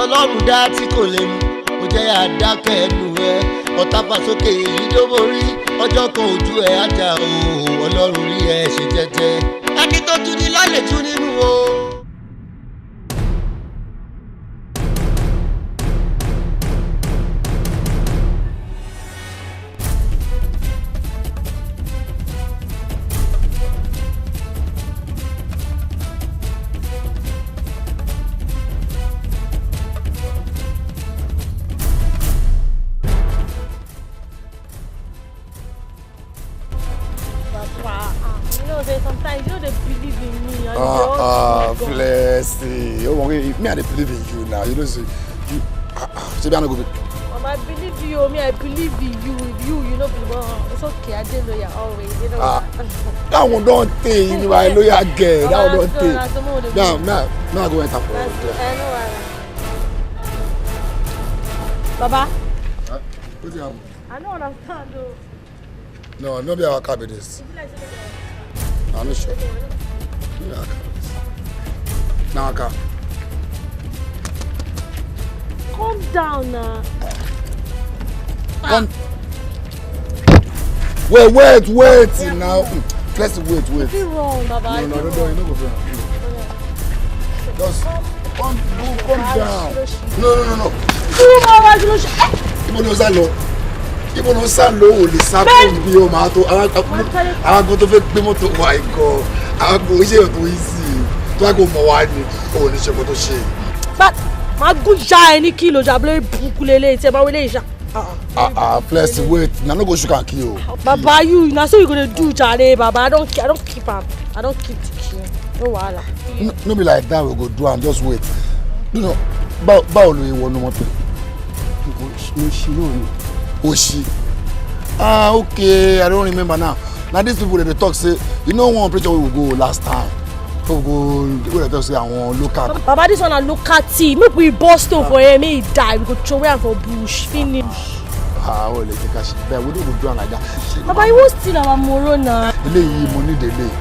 tọ́lọ́run dá tí kò lè mú kò jẹ́ àdákẹ́ ẹnu ẹ ọ̀tá fàsókè èyí tó borí ọjọ́ kan ojú ẹ ajá o ọlọ́run rí ẹ ṣe jẹ́jẹ́ ẹni tó tún ní lọ́lẹ̀ tún nínú o. Blessy. Oh, me, I believe in you now. You don't say you. Say, I go. I believe you. Me, I believe in you. You know, it's okay. I didn't know you always. You know. That one don't think you are loyal girl. That one don't think. Now go enter for. I know. Baba. What's your? I don't understand though. No, no be our cabinets. I'm not sure. Yeah. Now I can. Calm down now. Come. Wait now. Let's wait. What's wrong, Baba? No, don't go wrong. Just come down. No. Ibo no sa lo o le sa ko bi o ma to àwọn go tó fẹ́ gbé mọ́tò wa iko àwọn go se to easy to go mo wa ni o ni se ko to se but ma gun ja any kilo jable buku lele te ba wele ja Flex wait na no go shoot and kill o Baba you na so you go dey do jare Baba I don't keep am I don't keep the no wahala no be like that we go do am just wait you know báwo lo wọnú mọ́tò mo ṣì no ni Oshi. Okay, I don't remember now. Now these people they talk say, you know one preacher we go last time. We go they talk say I want local. Baba this one a local tea. Make we bust for him, make he die. We go throw him for bush. Finish. Well, let's take a shit. We don't go do like that. Baba you won't steal our moro now. Delay money delay.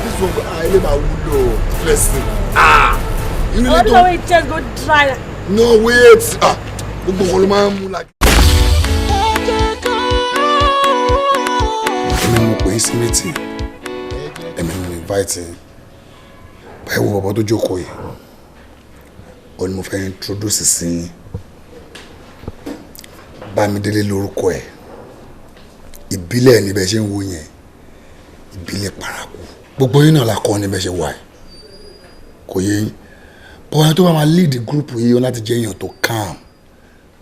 This one I let my window. Listen. You really don't. Why just go dry? No wait. We go man like. This meeting, I'm inviting. By wo baba tó jókòó yìí. Ó ní mo fẹ́ introduce sí Bámidélé lórúkọ ẹ̀. Ìbílẹ̀ ni bẹ́ ṣe ń wò yẹn. Ìbílẹ̀ paraku. Gbogbo yín náà la kọ́ ni bẹ́ ṣe wà. Kò yé yín. Bọ́n tó bá máa lead the group yìí ó láti jẹ́ èèyàn tó calm.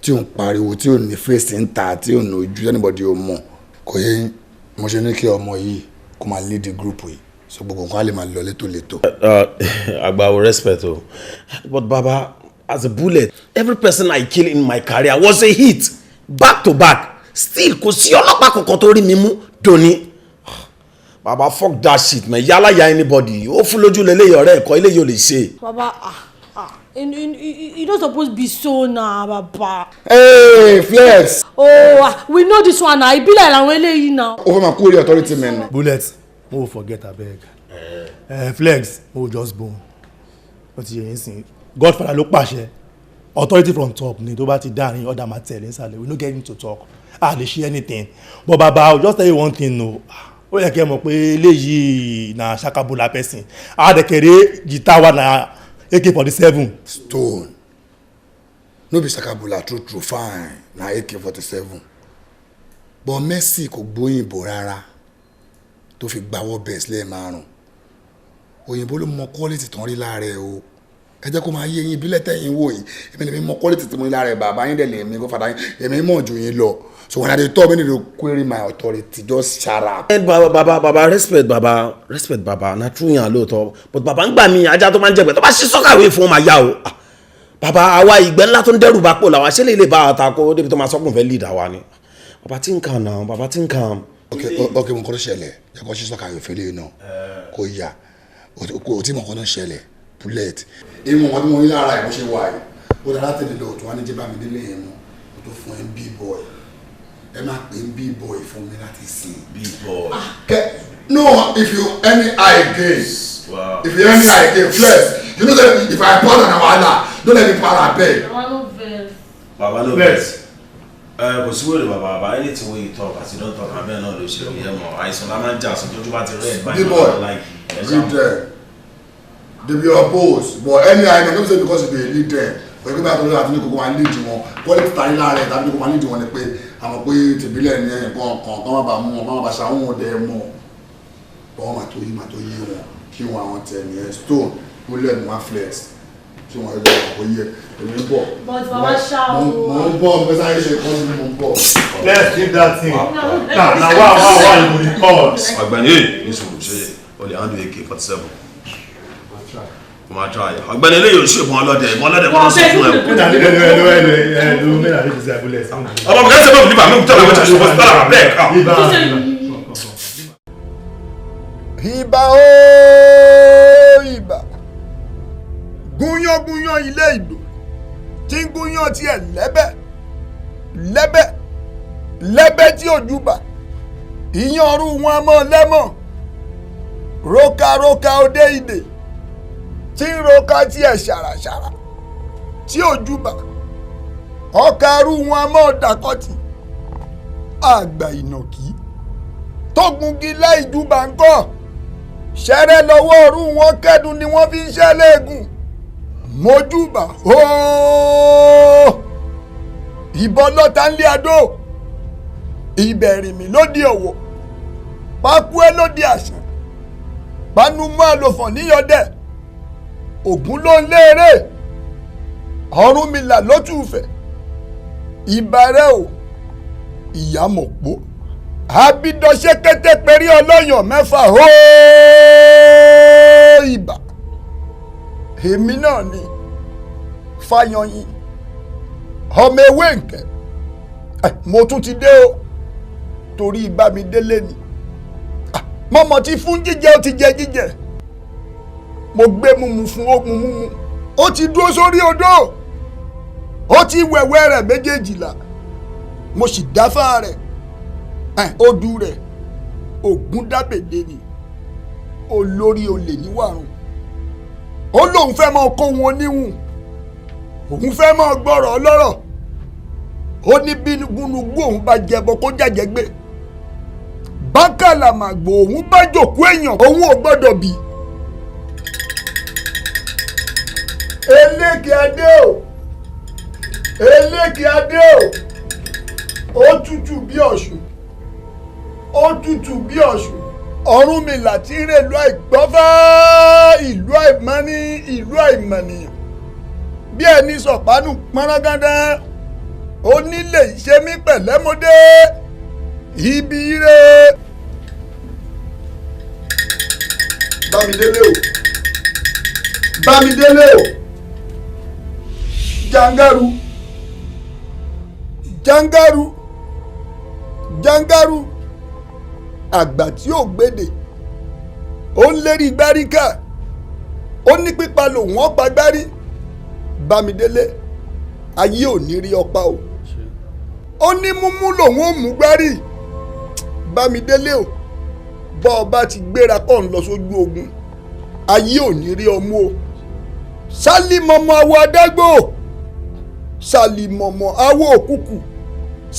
Tí ó ń pariwo, tí ó ní face ń ta, tí ó ní ojú anybody ó mọ̀. Kò yé yín. Mo ṣe ní kí ọmọ yìí kó máa lead the group yìí so gbogbo nǹkan á lè máa lọ létòlétò. Agba will respect o but Baba as a bullet every person I kill in my career was a hit back to back still kò sí ọlọ́pàá kankan tó rí mi mú dòní. Baba fuck that shit man yálà ya anybody ó fún lójú lélẹ́yìí ọ̀rẹ́ ẹ̀kọ́ eléyìí ò lè ṣe. Baba you don't supposed to be so now, Baba. Hey, Flex. Oh, we know this one now. It be like I'm eléyìí now. Over my cool authority man. Bullet, no forget abeg. Flex, no just born. What you saying? Godfather ló pàṣẹ. Authority from top ni tó bá ti dá ní order ma tell inside. We no get him to talk. They share anything. But Baba, I'll just tell you one thing no. Ó yẹ kẹ́ mọ̀ pé eléyìí na Shakabula person. De kere guitar wa na AK-47. Stone. No be Shakabula true fine. Na AK-47. But Messi kò gbóyìnbó rárá. Tó fi gbawọ́ best lé márùn. Òyìnbó ló mọ quality ton rí láre o. Ẹ jẹ́ kó máa yé yín bílẹ̀ tẹ́yin wò yìí. Èmi ni mọ quality tí mo rí láre bàbá yín dẹ̀ lè mi go father yín. Èmi mọ̀ ju yín lọ. So when I dey talk, I need to query my authority. Just shut up. Baba, respect Baba. Na true yan lóòótọ́. But Baba ń gbà mí ajá tó máa ń jẹ̀gbẹ́ tó bá ṣí sọ́kàwé fún ma ya o. Baba, àwa ìgbẹ́ ńlá tó ń dẹ́rù bá pò làwa ṣe lè bá ata kó débi tó máa sọ́kùn fẹ́ lead àwa ni. Baba think calm now. Baba think calm. Okay, mo kọ́ ló ṣẹlẹ̀. Jẹ́ kó ṣí sọ́kàwé fẹ́lẹ́ náà. Kó yá. O tí mo kọ́ ló ṣẹlẹ̀. Bullet. Ìmọ̀ wọn tí mo ní lára ẹ̀ bó ṣe wà yìí. Ó dára tẹ̀lé lọ tó wá ní jẹ́ Bámidélé yẹn mọ́. Ó tó fún ẹ B-boy. Ẹ máa pè ń B-boy fún mi láti sìn. B-boy. No, if you any eye again. Wow. If you any eye again, Flex. You know that if I put on a wahala, Don't let me para beg. Baba no vex. Kò sí wèrè bàbá anything wey you talk as you don talk abẹ́ náà ló ṣe òye mọ̀ àìsàn la máa ń jà sọ tójú bá ti rẹ̀ báyìí boy, read them. They be opposed, but anyhow, I don't say because you dey lead them. But you go back to the afternoon, go and lead wọn. Quality tari lára ẹ̀ tàbí go and lead wọn ni pé àmọ́ pé tìbílẹ̀ ní nǹkan kan kọ́ máa bá mú wọn, kọ́ máa bá ṣàwọn ọdẹ mọ́. Bọ́n máa tó yí wọn kí wọn àwọn tẹ̀ ní ẹ̀ stone bullet wọn flex kí wọn ẹgbẹ́ wọn kò yẹ èmi ń bọ̀. But bàbá ṣá o. Mo ń bọ̀ mo sáré ṣe kọ́ sí mo ń bọ̀. Let's keep that thing. Na wow you go record. Ọ̀gbẹ́ni ní sùúrù ṣe o lè handle AK-47. Mo máa try. Ọ̀gbẹ́ni eléyìí ò ṣe fún ọlọ́dẹ ìmọ̀ ọlọ́dẹ kọ́ ló sọ fún ẹ. Ọmọ mi kẹ́sẹ̀ bọ̀ nípa mi kúta lọ́wọ́ ṣàṣọ fún ọ̀gbẹ́ni abeg. Ìbà ooo ìbà gúnyán ilé ìlú tí ń gúnyán tiẹ̀ lẹ́bẹ̀ tí òjúbà ìyàn ọrùn wọn a mọ́ lẹ́mọ̀ rókàrókà òde ìdè tí ń roka tiẹ̀ ṣàràṣàrà tí òjúbà ọkàrú wọn a mọ́ dàkọ́tì àgbà ìnàkí tó gungi láì júbà ń kọ́ ṣẹ́rẹ́ lọ́wọ́ ọ̀rú wọn kẹ́dùn ni wọ́n fi ń ṣẹ́lẹ̀gùn mojúbà ooo ìbọn lọ́ta ń lé adó ìbẹ̀rìmì lóde ọ̀wọ̀ pákúẹ́ lóde àṣà panumọ́ àlòfàn níyọ̀dẹ̀ ògún ló ń léèrè Ọ̀rúnmìlà ló túfẹ̀ ìbàrẹ̀ o ìyàmọ̀pó abidọ̀ṣẹ́ kété perí ọlọ́yàn mẹ́fà hóó ìbà èmi náà ni Fáyọyìn ọmọ ewé nkẹ́ mo tún ti dé o torí Bámidélé ni mọ́mọ́ ti fún jíjẹ ó ti jẹ jíjẹ mo gbé mumu fún ó mumu ó ti dúró sórí odó ó ti wẹ̀wẹ̀ rẹ̀ méjèèjìlá mo sì dáfá rẹ̀ odù rẹ̀ ògún dábèdè ni olórí olè níwàrùn ó lóun fẹ́ máa kó wọn níwùn òun fẹ́ máa gbọ́rọ̀ ọlọ́rọ̀ ó ní bí gúnugún òun bá jẹbọ kó jàjẹ́ gbé bákàlàmàgbò òun bá jòkó èèyàn òun ò gbọ́dọ̀ bì eléèkì adé o ó tutù bí ọ̀ṣun ó tutù bí ọ̀ṣun Ọ̀rúnmìlà tí ń rè ìlú àìgbọ́fá ìlú àìmọ́ní ìlú àìmọ̀nìyàn bí ẹni sọ̀pánù pọ́nrángádán onílé ìṣemí pẹ̀lẹ́mọdé ibi ire. Bámidélé o jangaru àgbà tí ò gbédè ó ń lérí gbáríkà ó ní pípa lòun ọ̀pá gbárí Bámidélé ayé ò ní rí ọ̀pá o ó ní múmú lòun ò mú gbárí Bámidélé o bọ́ ọba ti gbéra kọ́ ń lọ sójú ogun ayé ò ní rí ọmú o sálímọ̀mọ́ awọ adágbò sálímọ̀mọ́ awọ òkùkù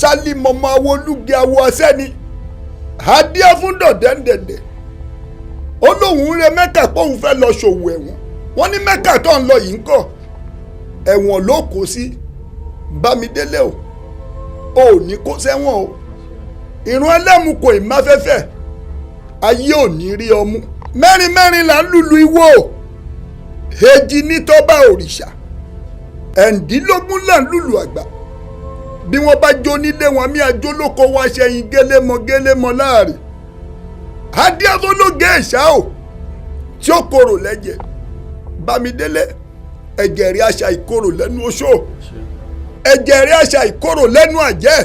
sálímọ̀mọ́ awọ olúgi awọ asẹ́ni adíá fún dọ̀dẹ́ndẹ̀dẹ̀ ó lóun rẹ Mẹ́kà póun fẹ́ lọ ṣòwò ẹ̀wọ̀n wọ́n ní Mẹ́kà tó ń lọ yìí ń kọ́ ẹ̀wọ̀n ló kó sí Bámidélé o ò ní kó sẹ́wọ̀n o ìrun ẹlẹ́mu kò ì máfẹ́fẹ́ ayé ò ní rí ọmú mẹ́rin là ń lùlù ìwọ èjì ní tọ́ba òrìṣà ẹ̀ǹdínlógún là ń lùlù àgbà bí wọ́n bá jó nílé wọn mí àjò lóko wá ṣẹyìn gélémọ láàrin adíáfólógé ẹ̀ṣá o tí ó korò lẹ́jẹ̀ Bámidélé ẹ̀jẹ̀ rí àṣà ìkorò lẹ́nu oṣó ẹ̀jẹ̀ rí àṣà ìkorò lẹ́nu àjẹ́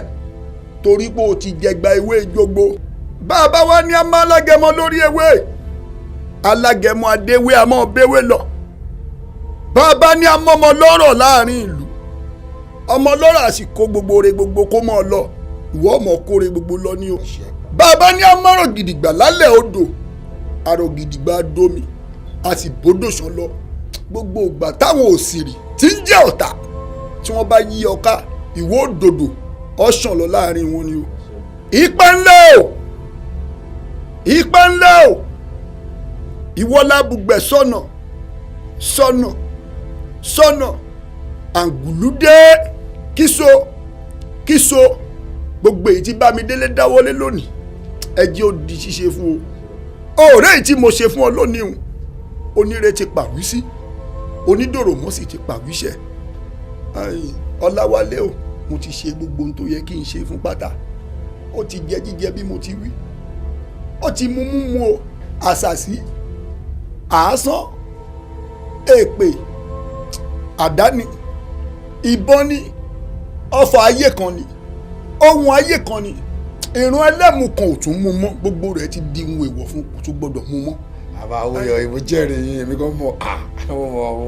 torí pé o ti jẹgba ewé jogbo bàbá wa ní a máa alágẹmọ lórí ewé alágẹmọ adéwé a máa béwé lọ bàbá ní a mọ́mọ lọ́rọ̀ láàrin ìlú ọmọ lọ́rọ̀ àsìkò gbogbo re gbogbo kó mọ́ ọ lọ ìwọ ọmọ kóre gbogbo lọ ní o bàbá ní a mọ́rọ̀ gidigba lálẹ́ odò àrò gidigba domi a sì bódò sàn lọ gbogbo ìgbà táwọn òsìrì tí ń jẹ́ ọ̀tá tí wọ́n bá yí ọká ìwọ òdòdó ọ̀sán lọ láàrin wọn ni o. ìpẹ́ ńlẹ́ o ìpẹ́ ńlẹ́ o ìwọ lábùgbẹ̀ sọ́nà sọ́nà sọ́nà àǹgùlúdé kíso gbogbo èyí tí Bámidélé dáwọ́lé lónìí ẹ jẹ́ ó di ṣíṣe fún o. ọ̀rẹ́ èyí tí mo ṣe fún ọ lónìí o onírè ti pàwí sí onídòròmọ́ sì ti pàwíṣẹ́. Ọláwálé o mo ti ṣe gbogbo ohun tó yẹ kí n ṣe fún pátá ó ti jẹ jíjẹ bí mo ti wí ó ti mú múmu o àṣàṣì àásán èpè àdáni ìbọn ni ọfà ayé kan ni ohun ayé kan ni ìrun ẹlẹ́mu kan ò tún mú mọ́ gbogbo rẹ̀ ti di ohun èèwọ̀ fún kò tún gbọ́dọ̀ mú mọ́. àbá oyè ìwé jẹ́rìí yín èmi kan mọ̀ àwọn.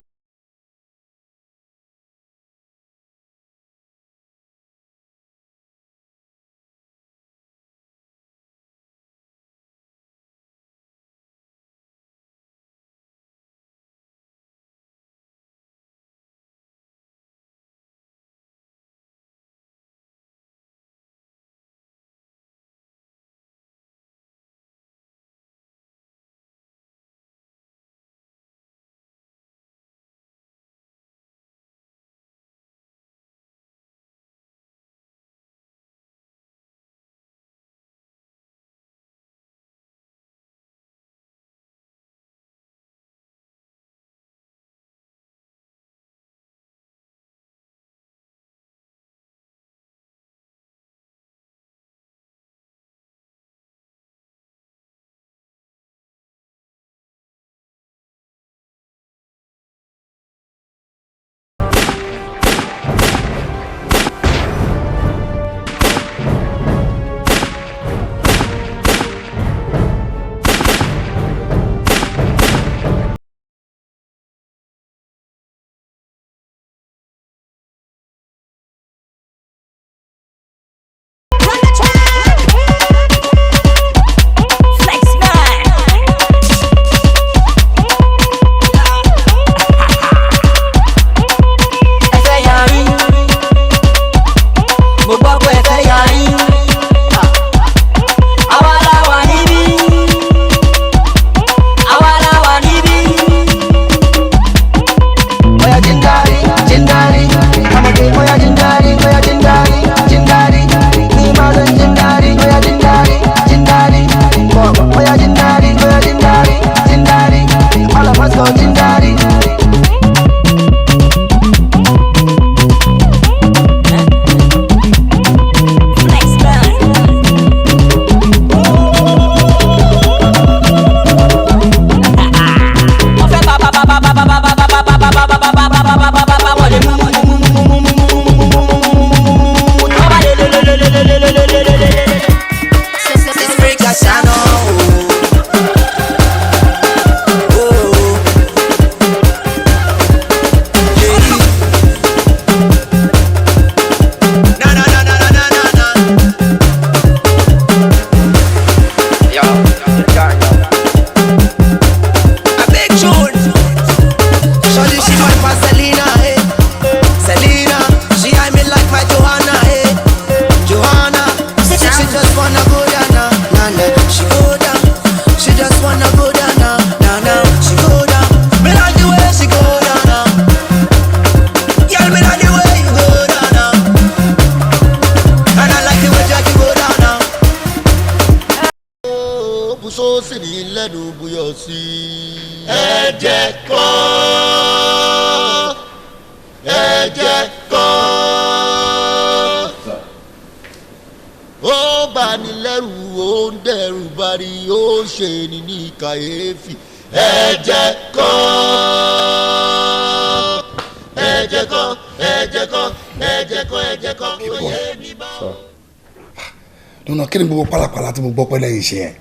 Dùnà kí ni gbogbo pálapàla tí mo gbọ́ pẹ́ lẹ́yìn iṣẹ́ ẹ̀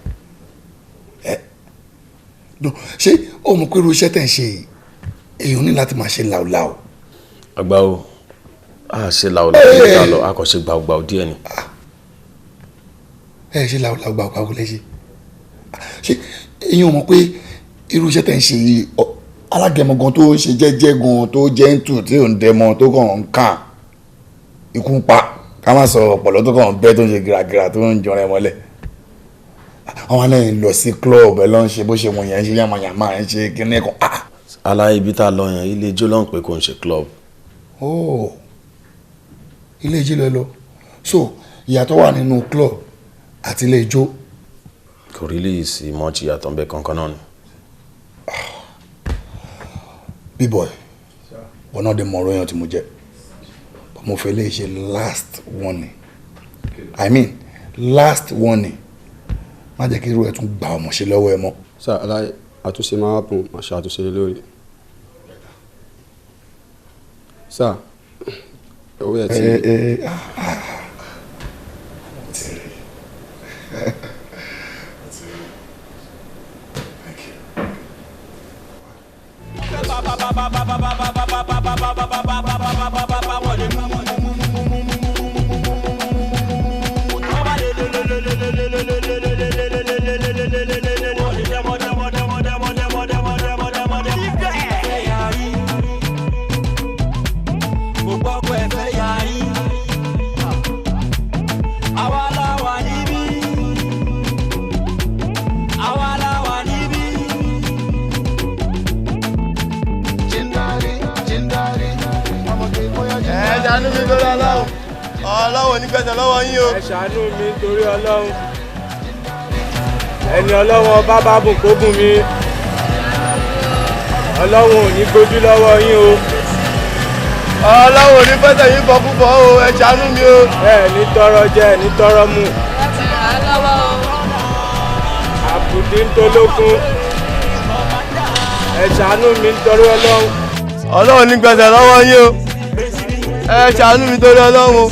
dùn ṣé o mọ̀ pé irú iṣẹ́ tẹ̀ ń ṣe èèyàn ní láti máa ṣe làwùlàwù. àgbà o a ṣe làwùlàwù nígbà lọ a kò ṣe gbàùgbàù díẹ̀ ni. ẹ ṣe làwùlàwù gbàùgbàù lẹ́ṣẹ̀ ṣé èèyàn mọ̀ pé irú iṣẹ́ tẹ̀ ń ṣe alágẹmọ gan tó ń ṣe jẹ́jẹ́ gan tó gentle tí ò ń dẹmọ tó kàn ń kàn ikú ń pa ká má sọ ọ̀pọ̀lọ́ tó kàn ń bẹ́ tó ń ṣe gíragíra tó ń jọra ẹ mọ́lẹ̀ àwọn náà ń lọ sí club ẹ lọ ń ṣe bó ṣe wọ̀nyẹn ń ṣe yàmàyàmà ń ṣe kíní kan. aláì ibi tá a lọ yẹn ilé ijó ló ń pè kó ń ṣe club. oh ilé ijó lọ lọ so ìyàtọ̀ wà nínú club àti ilé ijó. kò rí lè sí mọ́ọ̀chì ìyàtọ̀ ń bẹ kankan náà ni. B-boy wọn náà dé mọ ọ̀rọ̀ yẹn tí mo jẹ mo fẹ́ lè ṣe last warning I mean last warning má jẹ́ kí irú ẹ̀ tún gba ọmọ ṣe lọ́wọ́ ẹ mọ́. sir aláì àtúnṣe máa bùn àṣà àtúnṣe lórí. sir owó ẹ̀ tí. ṣàánú mi lórí ọlọ́run ọlọ́run ní gbẹ̀sẹ̀ lọ́wọ́ yín o. ẹ ṣàánú mi torí ọlọ́run ẹni ọlọ́run ọba bá bùn kó bùn mi ọlọ́run ò ní gbójú lọ́wọ́ yín o. ọlọ́run ò ní gbẹ̀sẹ̀ yín bọ̀ púpọ̀ o ẹ ṣàánú mi o. ẹ ní tọrọ jẹ ẹ ní tọrọ mu. àbùdí ń tolókun ẹ ṣàánú mi torí ọlọ́run. ọlọ́run ní gbẹ̀sẹ̀ lọ́wọ́ yín o. ẹ ṣàánú mi torí ọlọ́run o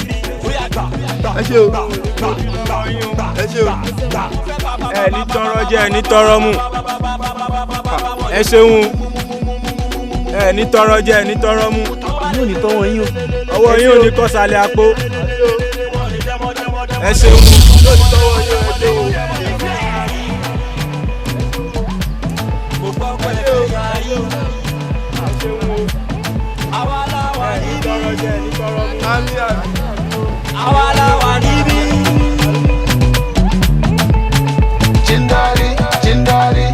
ẹ ṣé o ẹ ṣé o. ẹ ní tọrọ jẹ ẹ ní tọrọ mu ẹ ṣeun ẹ ní tọrọ jẹ ẹ ní tọrọ mu yóò ní tọwọ́ yín o ọwọ́ yín ò ní kọ sálẹ̀ àpò ẹ ṣeun yóò ní tọwọ́ yín ẹ ṣeun. Àwa la wà níbí. Jindari, jindari,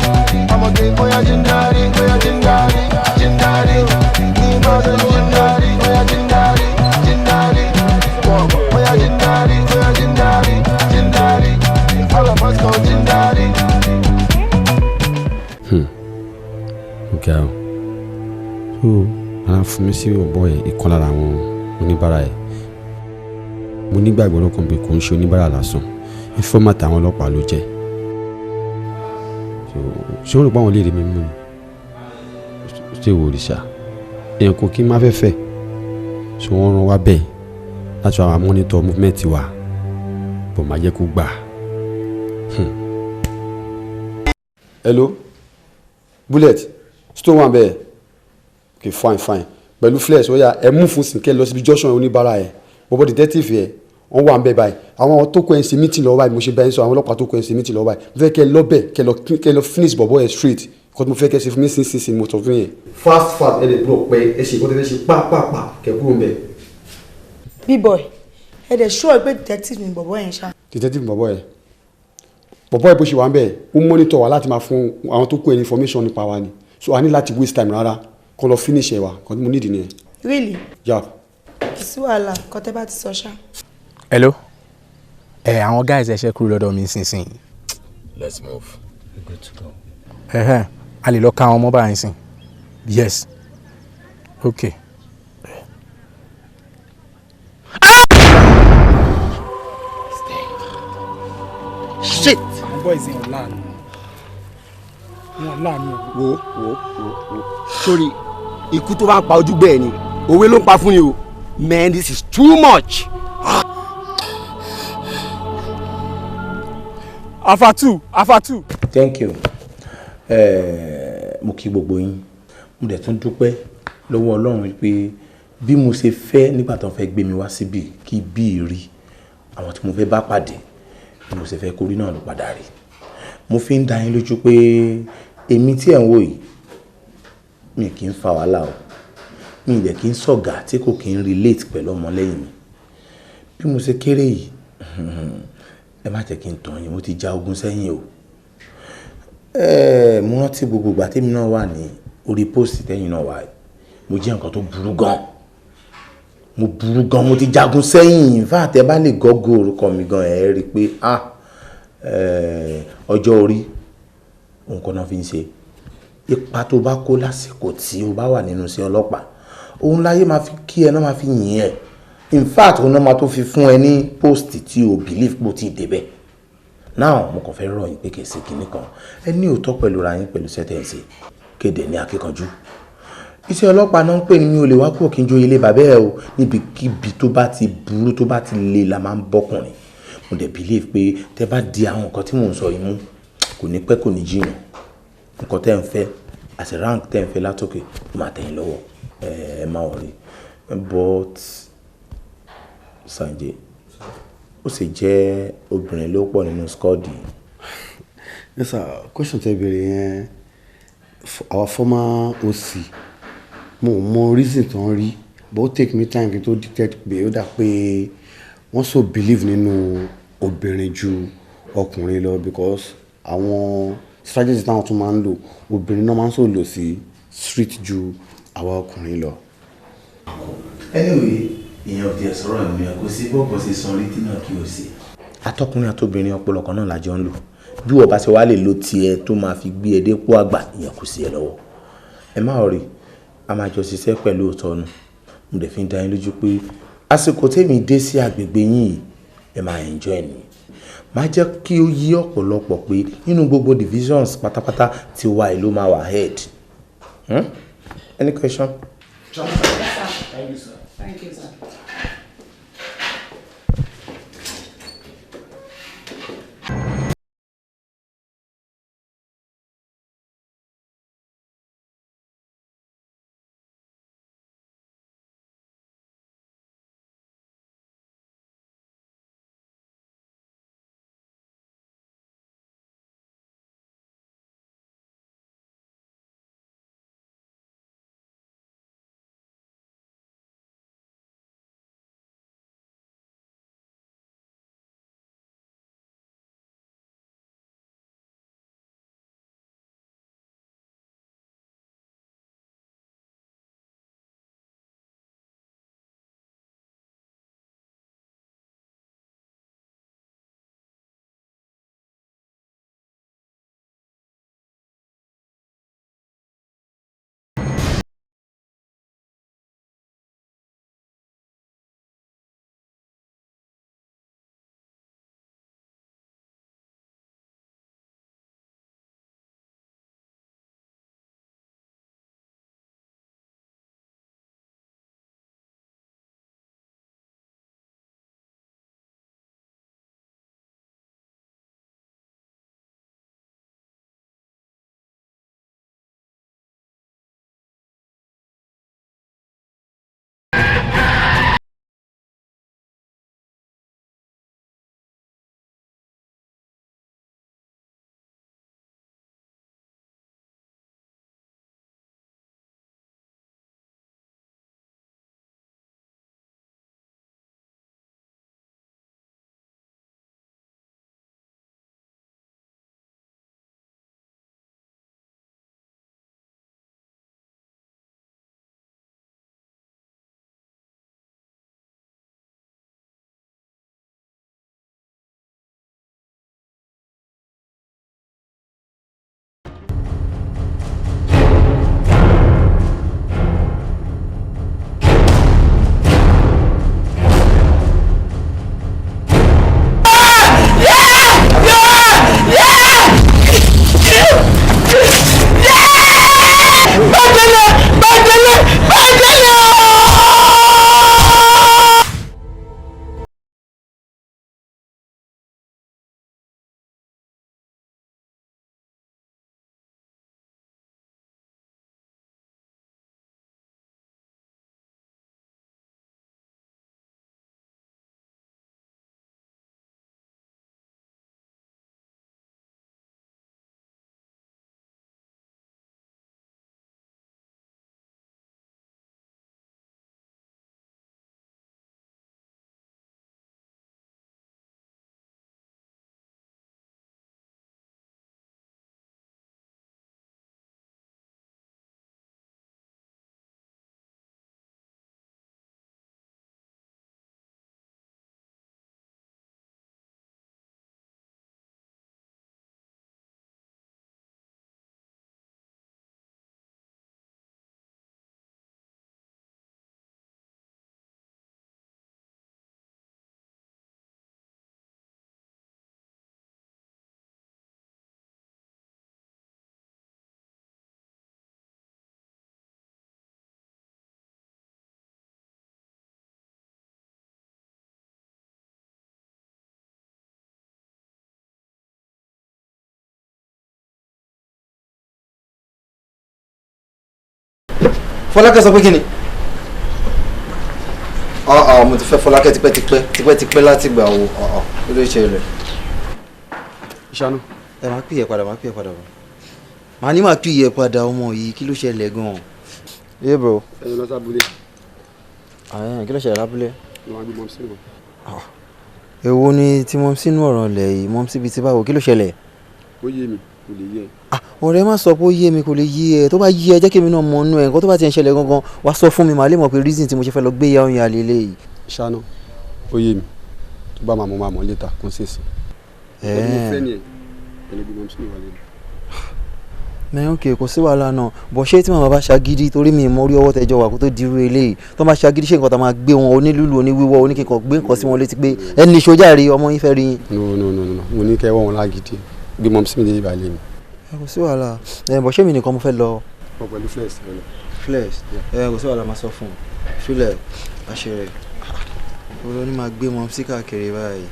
ọmọge bóyá jindari, bóyá jindari, jindari, ìbàdàn jindari, bóyá jindari, jindari, bóyá jindari, bóyá jindari, jindari, all of us go jindari. Okay. So, ara fún mi sí ọ̀bọ ẹ̀ ìkan lára àwọn oníbàárà ẹ̀ mo nígbàgbọ́ lọ́kàn pé kò ń ṣe oníbàárà lásán ìfọ́màtà àwọn ọlọ́pàá ló jẹ́ ṣé wọ́n rò pé àwọn lè rí mi mú ni ṣé wò rí ṣá èèyàn kò kí n má fẹ́ fẹ́ ṣé wọ́n rán wá bẹ́ẹ̀ láti àwọn monitor movement wa bọ̀ máa jẹ́ kó gbà. Hello bullet stone wà bẹ́ẹ̀ okay fine pẹ̀lú flex ó yá ẹ mú fún sìnkẹ́ lọ síbi junction oníbàárà ẹ̀ bọ́bọ́ detective yẹ wọ́n wà ń bẹ báyìí àwọn tó kọ ẹ̀ ń ṣe meeting lọ́wọ́ báyìí mo ṣe bẹ́ẹ̀ sọ àwọn ọlọ́pàá tó kọ ẹ̀ ń ṣe meeting lọ́wọ́ báyìí mo fẹ́ kẹ́ ẹ lọ́bẹ̀ kẹ́ ẹ lọ finish bọ̀bọ́ ẹ̀ straight kọ́ mo fẹ́ kẹ́ ẹ ṣe fún mi sínsìn mo sọ fún yẹn. fast ẹ lè block pé ẹ ṣe ìkọ́tẹ́ fẹ́ ṣe pàápàá kẹ́ kúrò ń bẹ̀. B-boy ẹ dẹ̀ sure pé detective ni bọ̀bọ́ yẹn ṣá. detective bọ̀bọ́ ẹ̀ bó ṣe wà ń bẹ̀ ó monitor wa láti máa fún àwọn tó kọ ẹ̀ information nípa wa ni so a ní láti waste time rárá kọ́ lọ finish ẹ̀ wa kọ́ mo need nìyẹn. Really? Yeah. Sí wàhálà kọ́tẹ́ bá ti sọ ṣá. Hello àwọn guys ẹ ṣe kúrò lọ́dọ̀ mi sínsìn. Let's move. We're good to go. A lè lọ ká àwọn ọmọ báyìí sìn. Yes. Okay. Shit. Àwọn boys yẹn láàánú. Wọ́n láàánú. wo sórí ikú tó bá ń pa ojú bẹ́ẹ̀ ni òwe ló ń pa fún ni o man this is too much. Afatu. Thank you. Mo kí gbogbo yín mo dẹ̀ tún dúpẹ́ lọ́wọ́ Ọlọ́run pé bí mo ṣe fẹ́ nígbà tó ń fẹ́ gbé mi wá síbí kí bí rí àwọn tí mo fẹ́ bá pàdé bí mo ṣe fẹ́ kórí náà ló padà rí mo fi ń dá yín lójú pé èmi tí ẹ̀ ń wò yìí mi kì í fa wàhálà o mi ì dẹ̀ kì í sọ̀gà tí kò kì í relate pẹ̀lú ọmọlẹ́yìn mi bí mo ṣe kéré yìí ẹ má jẹ́ kí n tàn yín mo ti já ogun sẹ́yìn o mo rántí gbogbo ìgbà tèmi náà wà ní orí post tẹ́yìn náà wà mo jẹ́ nǹkan tó burú gan mo ti jagun sẹ́yìn fáà tẹ́ bá lè gọ́gọ́ orúkọ mi gan ẹ̀ rí i pé ọjọ́ orí nǹkan náà fi ń ṣe ipa tó bá kó lásìkò tí o bá wà nínú iṣẹ́ ọlọ́pàá òun láyé máa fi kí ẹ náà máa fi yìn ẹ́ in fact òun náà máa tó fi fún ẹ ní post tí o believe pé o ti débẹ̀ now mo kàn fẹ́ rọ̀ yín pé kì í ṣe kinní kan ẹ ní òótọ́ pẹ̀lú ra yín pẹ̀lú sẹ́tẹ̀ǹsì kéde ní akíkanjú iṣẹ́ ọlọ́pàá náà ń pè ní mi ò lè wá kúrò kí n jó ilé bàbá ẹ o níbikíbi tó bá ti burú tó bá ti le la máa ń bọ́kùnrin mo dẹ̀ believe pé tẹ́ bá di àwọn nǹkan tí mò ń sọ yìí mú kò ní pẹ́ kò ní jìnnà nǹkan tẹ́ ń fẹ́ àti rank tẹ́ ń fẹ́ látòkè ló máa tẹ̀yìn lọ́wọ́ ẹ má wọrí but Sanjay ó sì jẹ́ obìnrin ló pọ̀ nínú skọ́ọ̀dì. Yes sir, question tẹ́ béèrè yẹn our former OC mo mọ reason tó ń rí but ó take me time kí n tó detect pé ó dà pé wọ́n so believe nínú obìnrin ju ọkùnrin lọ because àwọn strategy táwọn tún máa ń lò obìnrin náà máa ń so lò sí street ju àwa ọkùnrin lọ. Anyway ìyẹn ò tiẹ̀ sọ̀rọ̀ ẹ̀mí ẹ̀ kò sí bọ́ọ̀bọ̀ sí san létí náà kí o sí. Atọ́kùnrin àtobìnrin ọpọlọ kan náà lájọ ń lò bí wọ́n bá ṣe wá lè lo tiẹ̀ tó máa fi gbé ẹ dépò àgbà ìyẹn kò sí ẹ lọ́wọ́ ẹ má rí a máa jọ ṣiṣẹ́ pẹ̀lú òótọ́ nu mo dẹ̀ fi ń dá yín lójú pé àsìkò tèmi dé sí àgbègbè yín ẹ máa enjoy ni máa jẹ́ kí ó yí ọ̀pọ̀lọpọ̀ pé nínú gbogbo divisions pátápátá ti wà ìlú máa wà head. Any question? Yes, sir. Thank you, sir. Thank you, sir. Fọlákẹ́ sọ pé kí ni? Mo ti fẹ́ Fọlákẹ́ tipẹ́tipẹ́ láti gbà wo kí ló ṣẹlẹ̀. Ìṣàánú. Ẹ máa pè é padà bọ̀. Màá ní máa pè é padà ọmọ yìí kí ló ṣẹlẹ̀ gan-an. Yé bro. Ẹyin lọ sábúlé. Kí ló ṣẹlẹ̀ lábúlé? Wọ́n á gbé mọ́mísí nù. Èwo ni tí mọ́mísí nù ọ̀rọ̀ lẹ̀ yìí mọ́mísí bíi ti báwo kí ló ṣẹlẹ̀? Ó yé mi kò lè yé ẹ. Ọ̀rẹ́ má sọ pé ó yé mi kò lè yé ẹ tó bá yé ẹ jẹ́ kí èmi náà mọ inú ẹ nǹkan tó bá ti ń ṣẹlẹ̀ gangan wá sọ fún mi màá lè mọ̀ pé reason tí mo ṣe fẹ́ lọ gbé ìyá òyìn àlè lẹ́yìí. Ṣáná ó yé mi tó bá máa mọ̀ létà kó sì sí. Ọdún mo fẹ́ ni ẹ̀ ẹni bí mọ́mísí nù wà lẹ́nu. Mẹ́rin òkè kò sí wàhálà náà bọ̀ ṣé tí màmá bá ṣagídí torí mi mọ orí ọwọ́ tẹjọ́ wà kó tó dirú eléyìí tó máa ṣagídí ṣé nǹkan tá máa gbé wọn onílùlù oníwíwọ́ oníkíkọ̀ gbé nǹkan sí wọn létí pé ẹni ìṣojà rí ọmọ yín fẹ́ rí yín. No mo ní kẹ́ wọ́n wọn lágídí gbé mọ́mísí mi dé ìbàlẹ̀ mi. Kò sí wàhálà bọ̀ ṣé mi nìkan mo fẹ́ lọ. Pẹ̀lú flex kò sí wàhálà máa sọ fún un fílẹ̀ àṣẹ rẹ̀ olóò ní máa gbé mọ́mísí káàkiri báyìí.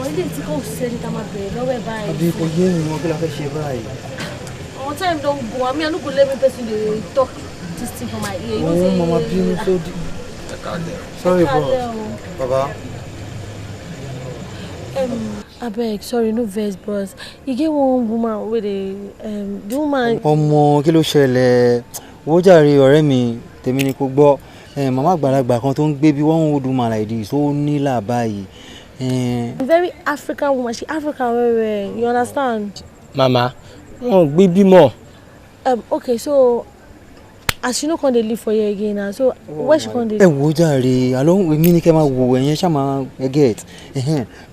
Ilé tí kò sẹ́ni tá a máa bẹ̀rẹ̀ lọ́wọ́ ẹ̀ báyìí. Àbí kò yé mi wọn kí la fẹ́ ṣe báyìí. Àwọn time don go I mean I no go let me person dey talk this thing for my ear. You know say Mama bínú so di. Sorry boss. Baba. Abeg sorry no vex bros. E get one woman wey dey the woman. Ọmọ kí ló ṣẹlẹ̀ owó jàre ọ̀rẹ́ mi tèmi ni kò gbọ́ màmá àgbàlagbà kan tó ń gbé bí one old woman like this ó nílà báyìí. Very African woman she African well you understand. Mama wọn gbé bímọ. Okay so as she no come dey live for here again now so where she come dey. Ẹ wo jàre àlọ́ èmi ni kẹ́ máa wo ẹ̀yẹn ṣá máa get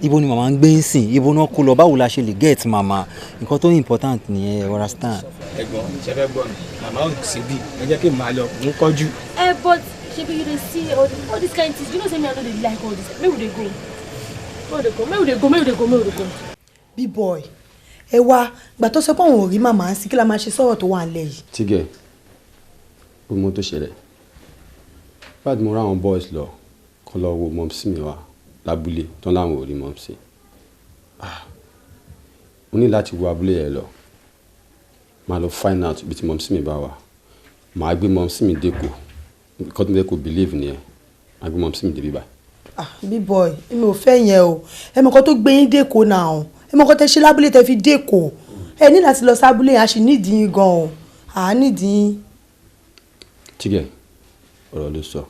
ibo ni màmá ń gbé ń sìn ibo náà kó lọ báwo la ṣe lè get màmá nǹkan tó important nìyẹn understand. Ẹ̀gbọ́n ṣe fẹ́ gbọ́ mi màmá ò sí bí ẹ jẹ́ kí n máa lọ n kọjú. But shebi you dey see all this kind things you know say me I no dey like all this make we dey go. Make we dey go. Big boy ẹ wá gbà tó sọ pé òun ò rí màmá sí kí la máa ṣe sọ̀rọ̀ tó wà nílẹ̀ yìí. Tígẹ̀ ó mọ tó ṣẹlẹ̀ báyìí mo ráwọn boys lọ kọ́ lọ wo mọ́mísí mi wá lábúlé tán láwọn ò rí mọ́mísí mo ní láti wo abúlé yẹn lọ máa lọ find out bí tí mọ́mísí mi bá wà máa gbé mọ́mísí mi dẹ́kọ̀ kọ́ tó ń dẹ́kọ̀ believe nìyẹn máa gbé mọ́mísí mi dé bíbá. Big boy èmi ò fẹ́ yẹn o ẹ mọ̀ kan tó gbé yín dẹ́kọ̀ náà ẹ mọ̀ kan tẹ́ ṣe lábúlé tẹ́ fi dẹ́kọ̀ ẹ ní láti lọ sábúlé a sì nídìí yín gan-an à nídìí. Tígẹ̀ ọ̀rọ̀ ló sọ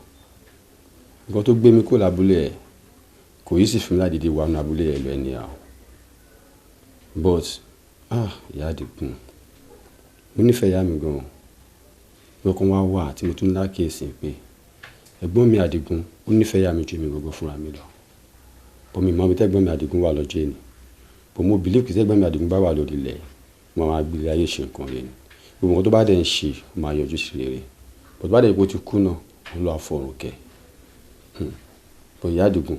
nǹkan tó gbé mi kó lábúlé ẹ̀ kò yí sì fún mi láti dé wà ní abúlé ẹ̀ lọ ẹni àwọn but ìyá àdìgún mo nífẹ̀ẹ́ ìyá mi gan-an lọ́kàn wá wà tí mo tún lákèésí pé ẹ̀gbọ́n mi àdìgún ó nífẹ̀ẹ́ ìyá mi ju mi gbogbo fúnra mi lọ bọ́ mi mọ́ bí tẹ́gbọ́n mi àdìgún wà lọ́jọ́ ẹni bọ́ mo believe pé tẹ́gbọ́n mi àdìgún bá wà lórí ilẹ̀ mo máa gbé ayé ṣe nǹkan rẹ̀ ni gbogbo nǹkan tó bá dẹ̀ ń ṣe máa yọjú sí rere bọ́ tó bá dẹ̀ ipò ti kú náà ó lọ àfọ̀rùn kẹ́ bọ́ ìyá àdìgún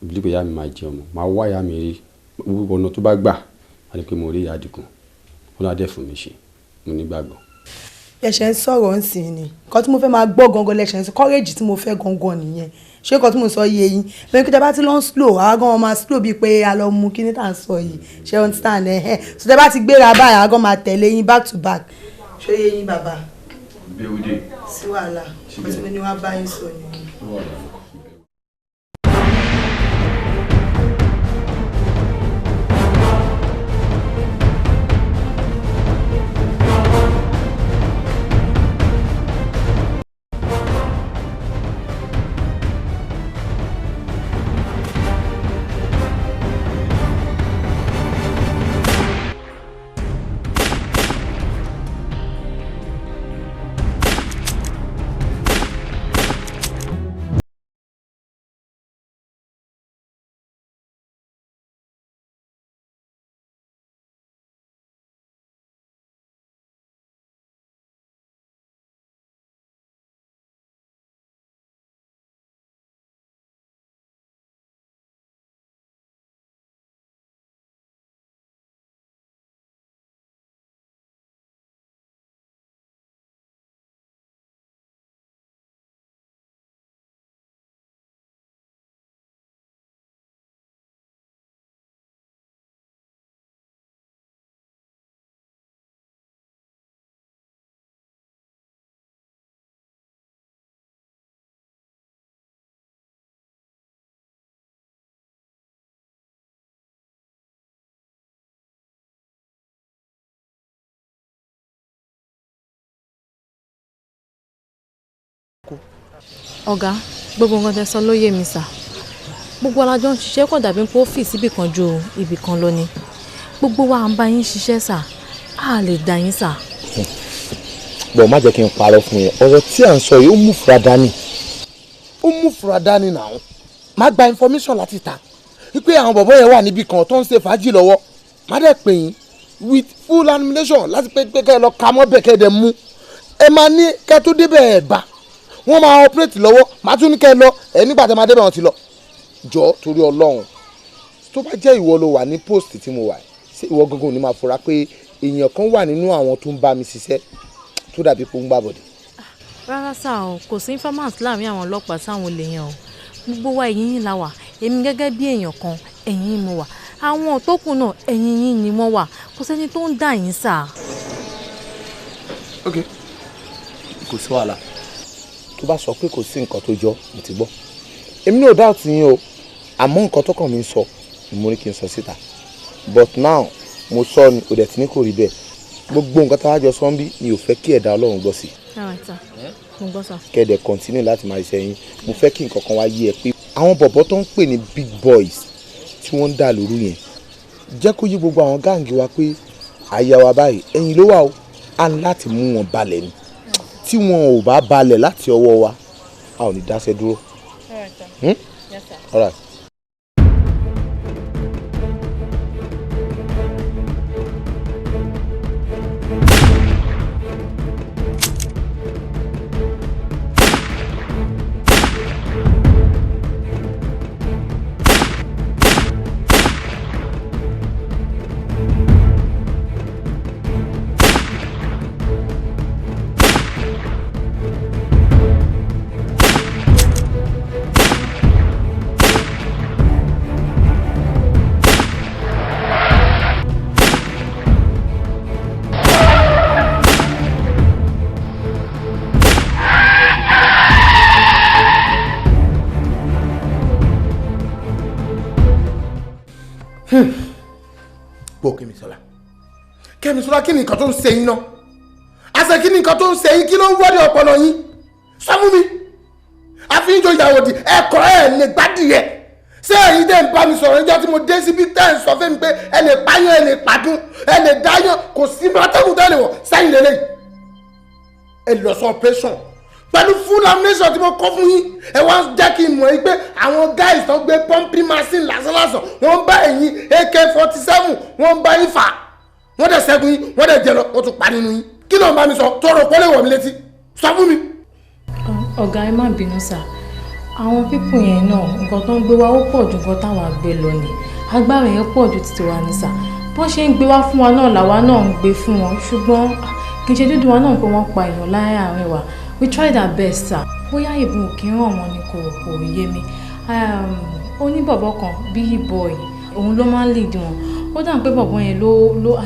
believe pé ìyá mi máa jẹ ọmọ máa wá ìyá mi rí gbogbo ọ̀nà tó bá gbà á ní pé mo rí ìyá àdìgún ó lọ́ adẹ́ fún mi ṣe mo nígbàgbọ́. Ẹ̀ṣẹ̀ ń sọ̀rọ̀ ń sìn ni nǹkan tí mo fẹ́ máa gbọ́ gangan lẹ́ṣẹ̀ ń sọ courage tí mo fẹ́ gangan nìyẹn ṣé nǹkan tí mo sọ yé yín bẹ́ẹ̀ kíta bá ti lọ ń slow àágán máa slow bíi pé a lọ mú kíní tá à ń sọ yìí ṣé o understand so tẹ́ bá ti gbéra báyìí àágán máa tẹ̀lé yín back to back ṣé yé yín bàbá sí wàhálà ọtí mo ní wàá bá yín sọ nìyẹn. ọ̀gá gbogbo nǹkan tẹ́ sọ ló yé mi sà gbogbo alájọ ń ṣiṣẹ́ kò dàbí pé ó fì síbì kan ju ibì kan lọ ni gbogbo wa ń bá yín ṣiṣẹ́ sà á lè dá yín sà. bọ̀ má jẹ́ kí n parọ́ fún yẹn ọ̀rọ̀ tí à ń sọ yìí ó mú fura dání. ó mú fura dání náà má gba information láti ta wípé àwọn bọ̀bọ̀ yẹn wà níbì kan tó ń ṣe fàájì lọ́wọ́ má dẹ̀ pè yín with full animation láti pé kẹ́ ẹ lọ ka mọ́ bẹ́ẹ̀ kẹ́ ẹ dẹ̀ mú ẹ máa ní kẹ́ ẹ tó débẹ̀ ẹ̀ bá wọ́n máa operate lọ́wọ́ má tún ní kẹ́ ẹ lọ ẹ nígbà tẹ́ máa débẹ̀ wọn ti lọ jọ torí Ọlọ́run tó bá jẹ́ ìwọ ló wà ní post tí mo wà ṣé ìwọ gangan ò ní máa fura pé èèyàn kan wà nínú àwọn tó ń bá mi ṣiṣẹ́ tó dàbí pé ó ń gbà bọ̀dẹ̀. rárá sà o kò sí informant láàrin àwọn ọlọ́pàá sáwọn olè yẹn o gbogbo wa ẹ̀yìn yín la wà èmi gẹ́gẹ́ bí èèyàn kan ẹ̀yìn yín mo wà àwọn tó kù náà ẹ̀yìn yín ni wọ́n wà kò sẹ́ni tó ń dà yín sà. ok kò sí wàhálà tó bá sọ pé kò sí nǹkan tó jọ mo ti gbọ́ èmi náà doubt yín o àmọ́ nǹkan tó kàn mí sọ ni mo ní kí n sọ síta but now mo sọ ni kò dẹ̀ tí ní kò rí bẹ́ẹ̀ gbogbo nǹkan tá a jọ sọ ń bí mi ò fẹ́ kí ẹ̀dá Ọlọ́run gbọ́ sí kẹ́ẹ̀dẹ̀ continue láti máa ṣe yín mo fẹ́ kí nǹkan kan wá yé ẹ pé àwọn bọ̀bọ̀ tó ń pè ní big boys tí wọ́n ń dà lóru yẹn jẹ́ kó yí gbogbo àwọn gáàngì wa pé àyà wa báyìí ẹ̀yìn ló wà ó á ní láti mú wọn balẹ̀ ni tí wọn ò bá balẹ̀ láti ọwọ́ wa a ò ní dáṣẹ́ dúró. All right. gbọ́ Kẹ́misọ́lá kí ni nǹkan tó ń ṣe yín náà àṣẹ kí ni nǹkan tó ń ṣe yín kí ló ń wọ́dẹ ọpọlọ yín sọ fún mi àfihàn ìyàwó di ẹ̀kọ́ ẹ̀ lè gbádìí ẹ̀ ṣé ẹ̀yin dẹ́ ń bá mi sọ̀rọ̀ níjọ́ tí mo dé síbi tẹ́ ẹ̀ ń sọ fún mi pé ẹ lè pààyàn ẹ lè pàdún ẹ lè dáyàn kò sí mọ́tẹ́kùn tẹ́lẹ̀ wọ̀ sẹ́yìn lélẹ̀ ẹ lọ sọ operation pẹ̀lú full ammunition tí mo kọ́ fún yín ẹ wá jẹ́ kí n mọ̀ yín pé àwọn guys tó gbé pumping machine lásánlásán wọ́n bá ẹ̀yin AK-47 wọ́n bá yín fà wọ́n dẹ̀ ṣẹ́gun yín wọ́n dẹ̀ jẹ lọ wọ́n tún pa nínú yín kí ló ń bá mi sọ tọrọ kọ́lé wọ̀ mí létí sọ fún mi. ọ̀gá ẹ má bínú sà àwọn pípù yẹn náà nǹkan tó ń gbé wá ó pọ̀ ju nǹkan táwa gbé lọ ni agbára yẹn pọ̀ ju títí wa ní sà bọ́n ṣe ń gbé wá fún wa náà làwa náà ń gbé fún wọn ṣùgbọ́n kì í ṣe dúdú wa náà pé wọ́n pa èèyàn láyé àárín wa we tried our best sir bóyá ìbùn kì í ràn wọ́n ni kò yé mi oníbọ̀bọ̀ kan bíi boy òun ló máa ń lead wọn ó dà pé bọ̀bọ̀ yẹn ló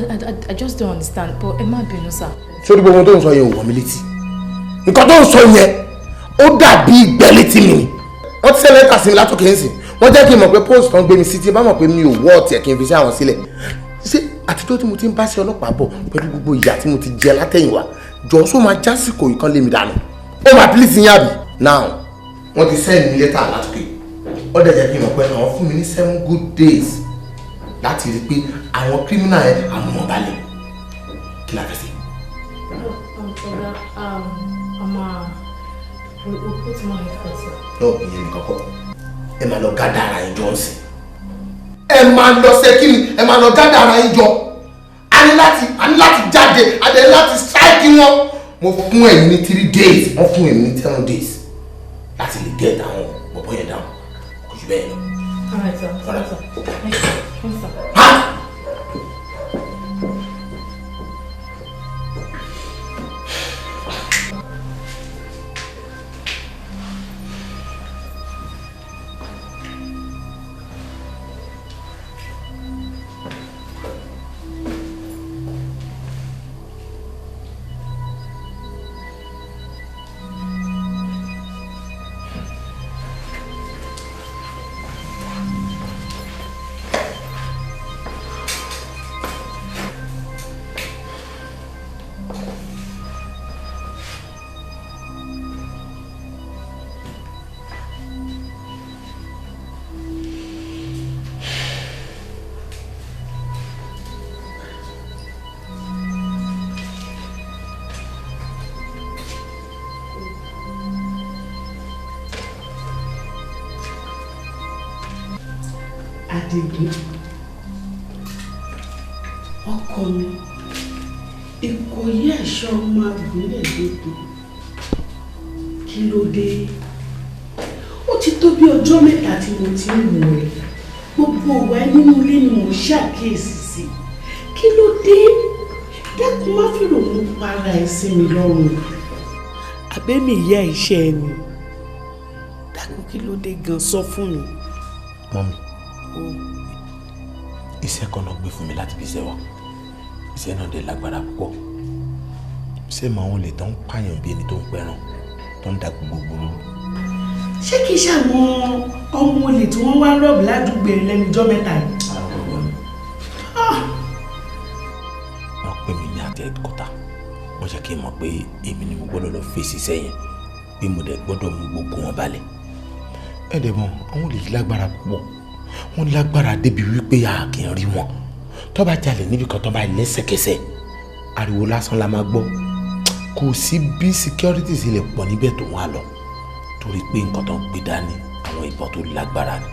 I just don't understand but ẹ má bínú sir. sórí gbogbo tó ń sọ yẹn ò wọ̀ mí létí nǹkan tó ń sọ yẹn ó dàbí ìgbẹ́ létí mi ni wọ́n ti sẹ́lẹ̀ kà sí mi látòkè ń sìn wọ́n jẹ́ kí n mọ̀ pé post kan gbé mi sí ti bá mọ̀ pé mi ò wọ́ ọ̀tí ẹ̀ kí n fi sí àwọn sílẹ̀ ṣé àtijọ́ tí mo ti ń bá sí ọlọ́pàá bọ̀ pẹ̀lú gbogbo ìyà tí mo ti jẹ látẹ̀yìnwá jọ sọ ma jásìkò ìkan lé mi dànù ó máa pílíìsì yín àbí. now wọ́n ti sẹ́yìn mi lẹ́tà látòkè ó dẹ̀ jẹ́ kí n mọ̀ pé àwọn fún mi ní 7 good days láti rí i pé àwọn criminal yẹn àwọn ọmọ balẹ̀ kí la fẹ́ sí. no ìyẹn nìkan kọ́ ẹ máa lọ gádà ara yín jọ ń sìn ẹ máa lọ sẹ́kìrì ẹ máa lọ gádà ara yín jọ a ní láti jáde a dẹ̀ láti strike wọn mo fún ẹ̀yin ní 3 days wọ́n fún ẹ̀yin ní 7 days láti lè get àwọn bọ̀bọ̀ yẹn dáhùn kò jù bẹ́ẹ̀ lọ. All right, sir. All right, sir. Thank you, sir. Adigun, ọkọ mi, Ìkòyí ẹ̀ṣọ́ ọmọ àgbélẹ̀ lóde. Kí ló dé? Ó ti tó bí ọjọ́ mẹ́ta tí mo ti ń wò ẹ́. Gbogbo ìwà nínú ilé ni mo ṣàkíyèsí sí. Kí ló dé? Dákun má fi ròmú para ẹ̀ sí mi lọ́rùn. Àbẹ́mi ìyá iṣẹ́ ẹni. Dákun kí ló dé gan sọ fún mi. Mọ́mí, iṣẹ́ kan náà gbé fún mi láti fi ṣe wá. Iṣẹ́ náà dé lágbára púpọ̀. Ṣé màá wọn lè tán pààyàn bí ẹni tó ń pẹran tó ń da gbogbo lóru? Ṣé kìí ṣàwọn ọmọ olè tí wọ́n wá rọ́ọ̀bù ládùúgbò lẹ́nu ọjọ́ mẹ́ta yìí? Wọ́n pè mí ní àti ẹ̀dùkọ́tà. Wọ́n ṣe kí n mọ̀ pé èmi ni mo gbọ́dọ̀ lọ fèsì sẹ́yìn pé mo dẹ̀ gbọ́dọ̀ mú gbogbo wọn balẹ̀. Ẹ̀dẹ̀ mọ̀ àwọn olè yìí lágbára púpọ̀. Wọ́n lágbára débi wípé a kì í rí wọn. Tó bá jalè níbi kan tó bá lẹ́sẹ̀kẹsẹ̀ ariwo lásán la máa gbọ́. Kò sí bí security sì lè pọ̀ níbẹ̀ tó wà lọ torí pé nǹkan tó ń gbé dání àwọn ìbọn tó lágbára ni.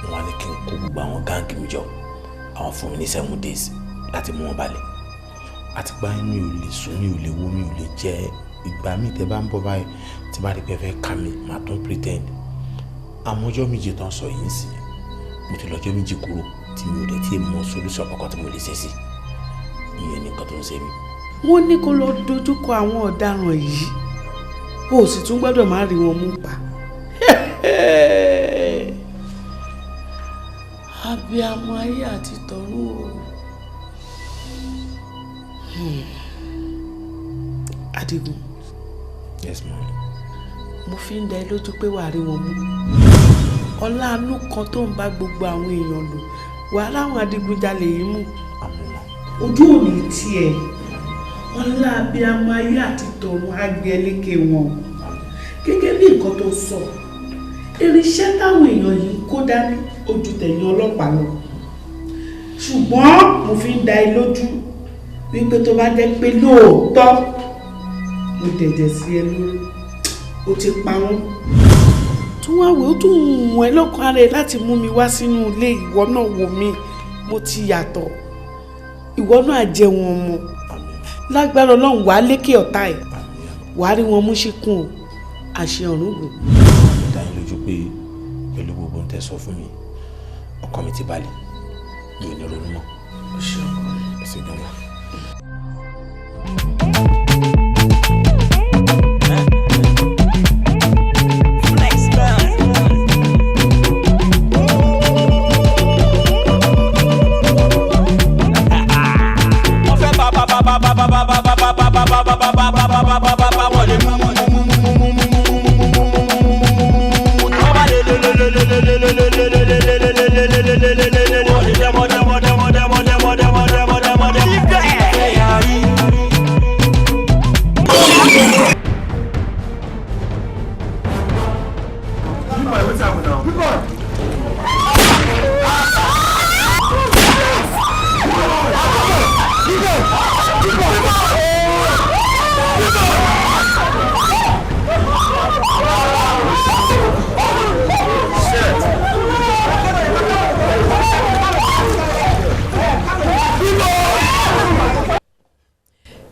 Wọ́n á ní kí n kó gbogbo àwọn gáàngì mi jọ. Àwọn fún mi ní 7 days láti mú wọn balẹ̀. Àtìgbà mi ò lè sùn, mi ò lè wo, mi ò lè jẹ. Ìgbà mi tẹ́ bá ń bọ̀ báyìí tí bá rí pé fẹ́ ká mi màá tún pretend. Àmọ́ ọjọ́ méje tán sọ yìí sí mo ti lọ́jọ́ méjì kúrò tí mi ò dẹ̀ tí mọ solution kankan tí mo lè ṣe sí. Ìyẹn ni nǹkan tó ń ṣe mí. Wọ́n ní kó lọ dojúkọ àwọn ọ̀daràn yìí o sì tún gbọ́dọ̀ má rí wọn mú pa. Abiyamọ ayé àti tọ̀run o. Adigun. Yes, ma'am. Mo fi ń dá ẹ lójú pé wàá rí wọn mú. Ọlá àánú kan tó ń bá gbogbo àwọn èèyàn lò wàá láwọn adigunjalè yìí mú. Ojú ò ní tiẹ̀. Ọlá abiyamọ ayé àti tọ̀run á gbé ẹlékè wọn. Gẹ́gẹ́ bí nǹkan tó sọ, irinṣẹ́ táwọn èèyàn yìí kó dání ojú tẹ̀yìn ọlọ́pàá lọ. Ṣùgbọ́n mo fi ń dá ẹ lójú wípé tó bá jẹ́ pé lóòótọ́ mo dẹ̀jẹ̀ sí ẹ lórí, o ti pa wọ́n. Tún wá wò ó tún mú ẹ lọ́kàn ara ẹ láti mú mi wá sínú ilé ìwọ náà wò mí, mo ti yàtọ̀. Ìwọ náà jẹ wọn mọ́. Lágbára Ọlọ́run wàá lékè ọ̀tá ẹ̀, wàá rí wọn mú síkún o, àṣẹ ọ̀run gùn. Mo dá yín lójú pé pẹ̀lú gbogbo ń tẹ́ sọ fún mi ọkàn mi ti balẹ̀, mi ò ní ronú mọ́. Ṣé ọkọ mi? Ẹ ṣé gan-an.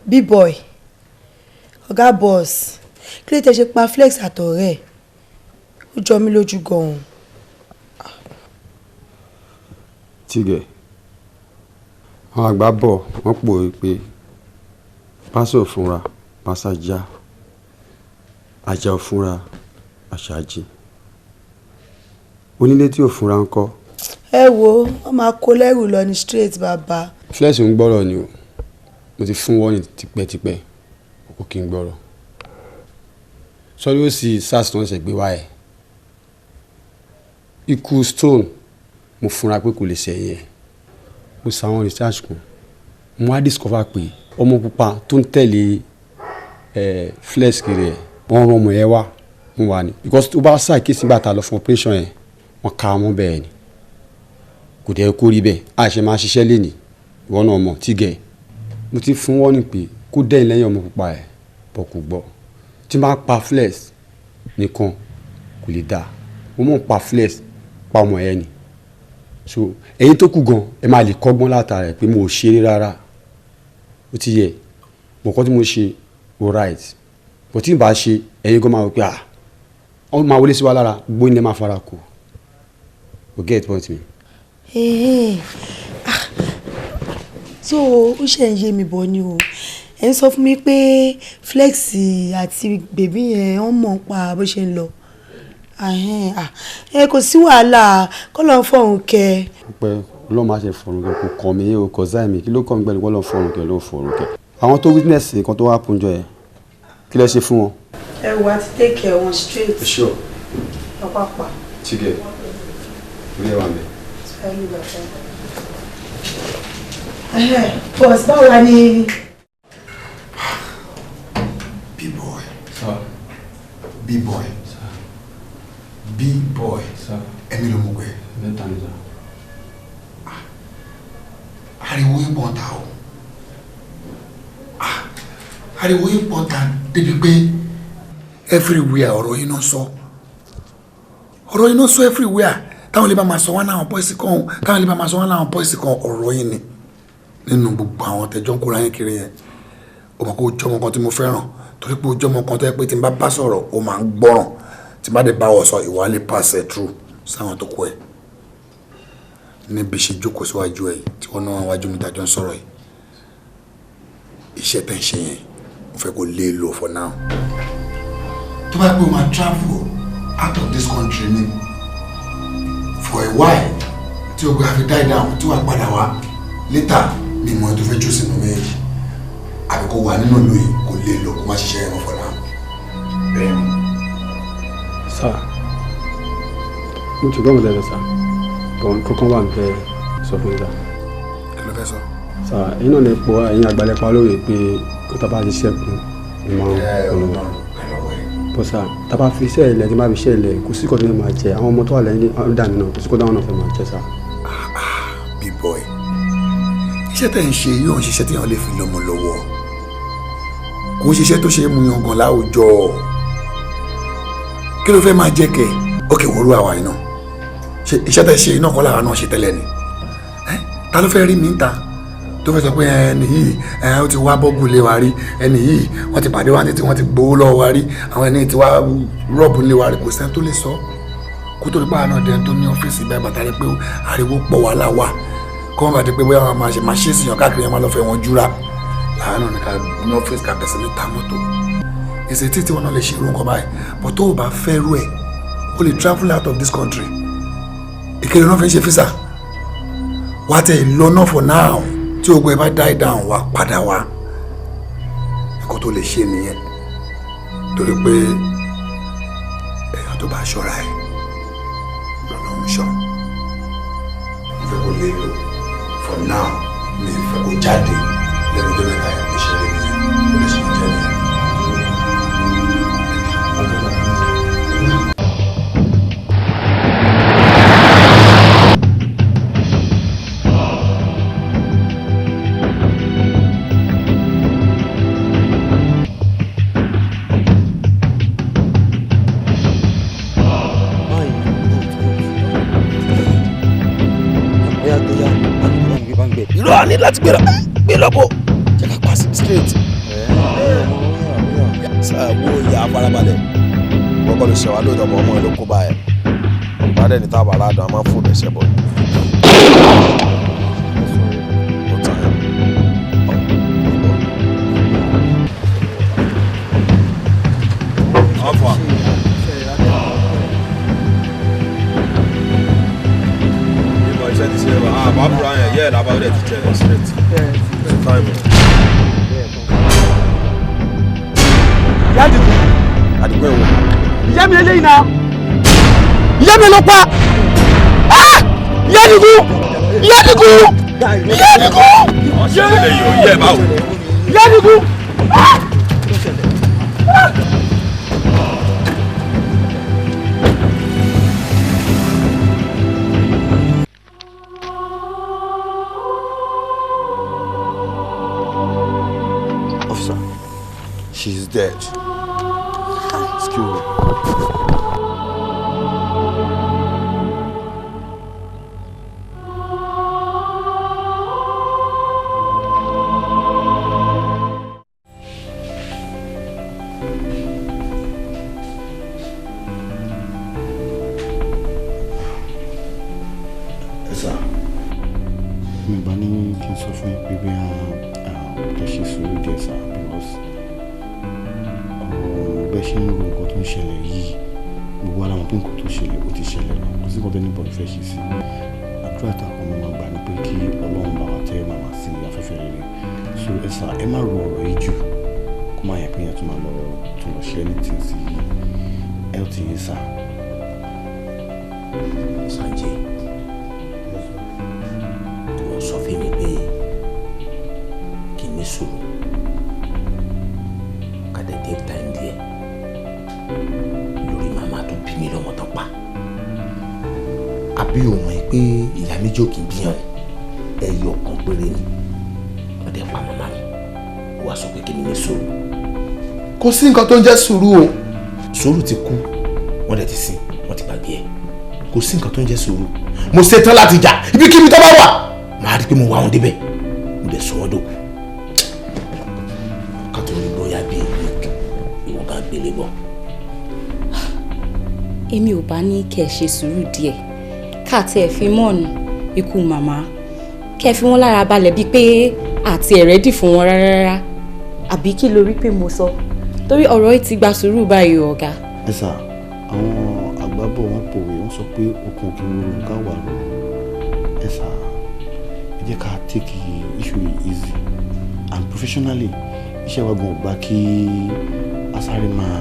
B-boy, ọ̀gá boss, kí ló tẹ ṣe pa flex àtọ̀rẹ́ ẹ̀? Ó jọ mí lójú gan-an. Tígẹ̀, àwọn àgbà bọ̀ wọ́n pòwe pé pásọ̀ òfúnra pásá já, ajá òfúnra àṣà jí. Onílé tí òfúnra ń kọ́. Ẹ wo, wọ́n máa kó lẹ́rù lọ ní straight bàbá. Flex ń gbọ́rọ̀ ni o, mo ti fún wọ́n ní tipẹ́tipẹ́ kò kí n gbọ́rọ̀. Sọ́rí ó sì sars tó ń ṣe gbé wá ẹ̀. Ikú stone mo fúnra pé kò lè ṣẹ̀yìn ẹ̀. Mo ṣàwọn research kan, mo wá discover pé ọmọ pupa tó ń tẹ̀lé Flex kiri ẹ̀ wọ́n rán ọmọ yẹn wá mo wà ní. Because tó bá ṣàkíyèsí nígbà tá a lọ fún operation yẹn wọ́n ká ọmọ bẹ́ẹ̀ ni kò dẹ̀ kó rí bẹ́ẹ̀ àṣẹ máa ṣiṣẹ́ lé ní ìwọ náà mọ̀ Tígẹ̀. Mo ti fún wọn ní pé kó dẹ́yìn lẹ́yìn ọmọ pupa ẹ̀ bọ̀ kò gbọ́. Tí máa pa Flex nìkan kò lè dáa, mo mọ̀ pa Flex pa ọmọ ẹ̀ ni so ẹ̀yin tó kù gan ẹ máa lè kọ́gbọ́n látara ẹ̀ pé mo ò ṣeré rárá ó ti yẹ mọ̀kọ́ tí mo ṣe ó right bó tí n bá ṣe ẹ̀yin gan máa wọ pé wọ́n máa wọlé sí wa lára gbóyin lẹ́ máa fara kù o get point mi. so ó ṣe ń yé mi bọ̀ ni o ẹ ń sọ fún mi pé Flex àti bèbí yẹn wọ́n mọ̀ pa bó ṣe ń lọ kò sí wàhálà kọ́ lọ́n fọ̀hún kẹ. pé lọ́ọ́ máa ṣe fọ̀rùn kẹ kò kàn mí o kò záì mi kí ló kàn mí pẹ̀lú kọ́ lọ́ọ́ fọ̀rùn kẹ ló fọ̀rùn kẹ. àwọn tó witness nǹkan tó wá punjọ ẹ kí lẹ ṣe fún wọn. ẹ wá ti take care wọn straight. sure. pápá. chike orí ẹ wà mí. bọ́s báwo wá ní. B-boy. Sir. B-boy. B-boy. Sir. Ẹ̀mí ló mú pé. Mẹ́ta ni sá. Ariwo yín pọ̀ ta o. Ariwo yín pọ̀ ta débi pé everywhere ọ̀rọ̀ yín náà sọ. Ọ̀rọ̀ yín náà sọ everywhere. Táwọn lè bá máa sọ wọ́n láwọn pọ́ìsì kan, táwọn lè bá máa sọ wọ́n láwọn pọ́ìsì kan ọ̀rọ̀ yín ni. Nínú gbogbo àwọn tẹjọ́ ń kóra yín kiri yẹn. O mọ̀ kó jọmọ kan tí mo fẹ́ràn. Torí pé o jọmọ kan tó yẹ pé tí n bá sọ̀rọ̀ o máa ń gbọ́ràn. Tí n bá dé bá wọ̀ sọ ìwà lè pass it through sáwọn tó kọ ẹ̀. Níbi ṣe jókòó síwájú ẹ̀ tí wọ́n náà wájú mi dájọ́ ń sọ̀rọ̀ yìí. Iṣẹ́ tẹ̀ ń ṣe yẹn mo fẹ́ kó lé lò for now. Tó bá pé o máa travel out of this country ni for a while tí o gbé àfi die down tí wàá padà wá later ni mo ẹ̀ tó fẹ́ jó sínú méjì àbí kó wà nínú ìlú yìí kó lé lò kó má ṣiṣẹ́ ẹ̀rọ for now. Bẹ́ẹ̀ni. Sá mo ti gbọ́ mo lẹ́nu sá bọ́n kankan wà níbẹ̀ sọ fún mi sá. Kí ló fẹ́ sọ? Sá ẹ̀yin náà lè pọ̀ ẹ̀yin àgbàlẹ́pọ̀ lóye pé kó tá a bá ti ṣẹ́kù ni máa ń lọ. Bọ́ sá tá a bá fi iṣẹ́ ilẹ̀ tí a bá fi iṣẹ́ ilẹ̀ kò sí kọ́tún ní máa jẹ àwọn ọmọ tó wà lẹ́yìn ọ̀dà mi náà kò sí kọ́tún àwọn náà fẹ́ máa jẹ sá. B-boy iṣẹ́ tẹ̀ ń ṣe yóò ń ṣiṣẹ́ tí yàn lè fi lọ́mọ lọ́wọ́ kò ń ṣiṣẹ́ tó ṣe é mú yan gan láwùjọ kí ló fẹ́ máa jẹ́ kẹ́ ókè wọ́rú àwa yìí náà iṣẹ́ tẹ̀ ṣe iná kọ́ làwa náà ṣe tẹ́lẹ̀ ni ta ló fẹ́ rí mi ń ta tó fẹ́ sọ pé ẹni yìí ó ti wá bọ́gùn lé wa rí ẹni yìí wọ́n ti pàdé wa ní tí wọ́n ti gbowó lọ́wọ́ wa rí àwọn ẹni tí wá rọ́ọ̀bù lé wa rí kò sẹ́ni tó lè sọ kó tó rí pàrọ̀ náà dẹ́n tó ní ọ́fíìsì bẹ́ẹ̀ bàtà rí pé ariwo pọ̀ wá láwà kọ́ wọn bá ti pé bóyá wọn máa ṣe èsìyàn káàkiri wọn máa lọ fẹ́ wọn júra láàánú ní ká ní ọ́fíìsì ká bẹ̀sẹ̀ ní ta mọ́tò èsì tí wọn náà lè ṣe irú nǹkan báyìí but tó o bá fẹ́ rú ẹ̀ o lè travel out of this country ìkéré náà fi ń ṣe físà wá tẹ ìlọ náà for now tí ogun ẹ bá die down wá padà wá ẹ̀kọ́ tó lè ṣe nìyẹn torí pé èèyàn tó bá ṣọ́ra ẹ̀ lọ́nà ń ṣọ́ ìfẹ́ kò lè lò for now ní ìfẹ́ kò jáde lẹ́nu tó mẹ́ta ẹ̀ lè ṣe lè nìyẹn ó lè ṣe lè jẹ́ nìyẹn. irọ́ àní láti gbé lọ́pọ̀ jẹ́ ká pass straight. wo ìyá farabalẹ̀ wọ́n kọ́ ló ṣe wá lóòótọ́ ọmọ ẹ̀ ló kó bá ẹ̀ bá dẹ̀ ní tábà aládùn a máa ń fò lẹ́sẹ̀ bọ̀. Yeah, I'm about to tell you straight. Time. Yadiku. Adigun ewo. Ìyá mi eléyìí náà. Ìyá mi ló pa. Yadiku. Yadiku. Yadiku. Ọ̀sẹ̀ eléyìí ò yẹ báwo. Yadiku. She's dead. Excuse me. mi bá ní kí n sọ fún yín pé bí ẹ ṣe sùúrù díẹ̀ sá because bẹ́ẹ̀ ṣe ń ro nǹkan tó ń ṣẹlẹ̀ yìí gbogbo ara wọn pé nǹkan tó ṣẹlẹ̀ ó ti ṣẹlẹ̀ lọ kò sí nǹkan tó ní bọ́ọ̀lù fẹ́ ṣe sí àdúrà àtàkùn mi máa gbà ní pé kí Ọlọ́run bá wa tẹ́ màmá sí afẹ́fẹ́ rere so ẹ sá ẹ má ro ọ̀rọ̀ yìí jù kó má yẹ pé yẹn tún lọ ṣe anything sí health yìí sá. Sanjay wọ́n sọ fún mi pé kí n ní sùúrù ká dẹ̀ take time díẹ̀ lórí màmá tó bí mi lọ́mọ tán pa àbí o mọ̀ pé ìyá méjì ò kì í bíyàn ẹyọ kan péré ni wọ́n dẹ̀ pa màmá mi ó wá sọ pé kí n ní sùúrù. kò sí nǹkan tó ń jẹ́ sùúrù o. sùúrù ti kú wọ́n dẹ̀ ti sin wọ́n ti gbàgbé ẹ̀ kò sí nǹkan tó ń jẹ́ sùúrù mo ṣetán láti jà ibikíbi tó bá wà máa rí pé mo wá wọn débẹ̀ mo dẹ̀ sọ wọ́n dòkú kátó rí bóyá bí ìwọ̀n bá gbélé bọ̀. èmi ò bá ní kẹ́ ẹ ṣe sùúrù díẹ̀ káàtì ẹ̀ fi mọ́ọ̀nù ikú màmá kẹ́ ẹ fi wọ́n lára balẹ̀ bíi pé àti ẹ̀rẹ́dì fún wọn rárá àbí kí ló rí pé mo sọ torí ọ̀rọ̀ yìí ti gba sùúrù báyìí ọ̀gá. ẹ sà àwọn àgbábọ̀ wọn pòwe wọn sọ pé okùn òkè wúro ká wà lọ ẹ sà ẹ jẹ́ ká take issue easy and professionally iṣẹ́ wa gan ò gbà kí asáré máa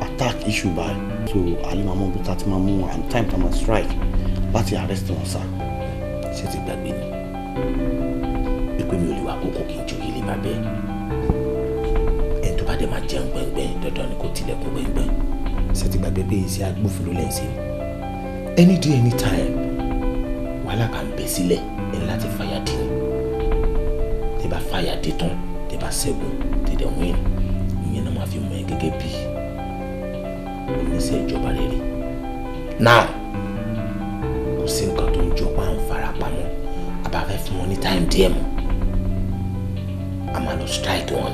attack issue báyìí so alẹ́ máa mọ ibi tá a ti máa mú and time tá a máa strike láti arrest wọn sá. ṣé ti gbàgbé ni pípé mi ò lè wá kókó kí n jókè lè má bẹ́ẹ̀ ẹni tó bá dé máa jẹun gbẹ̀ngbẹ̀ dandan ni kò tilẹ̀kùn gbẹ̀ngbẹ̀ ṣé ti gbàgbé pé iṣẹ́ agbófinró lẹ́yìn sí any day anytime wàhálà kan bẹ́ sílẹ̀ ẹni láti fàyà dé ni tẹ́ bá fàyà dé tán tẹ́ bá ṣẹ́gun tẹ́ dẹ̀ win ìyẹn náà máa fi mọ̀ ẹ́ gẹ́gẹ́ bí oníṣẹ́ ìjọba rere now kò sí nǹkan tó ń jọ pa ń fara pamọ́ àbáfẹ́ fún wọn ní time díẹ̀ mọ́ a máa lọ strike wọn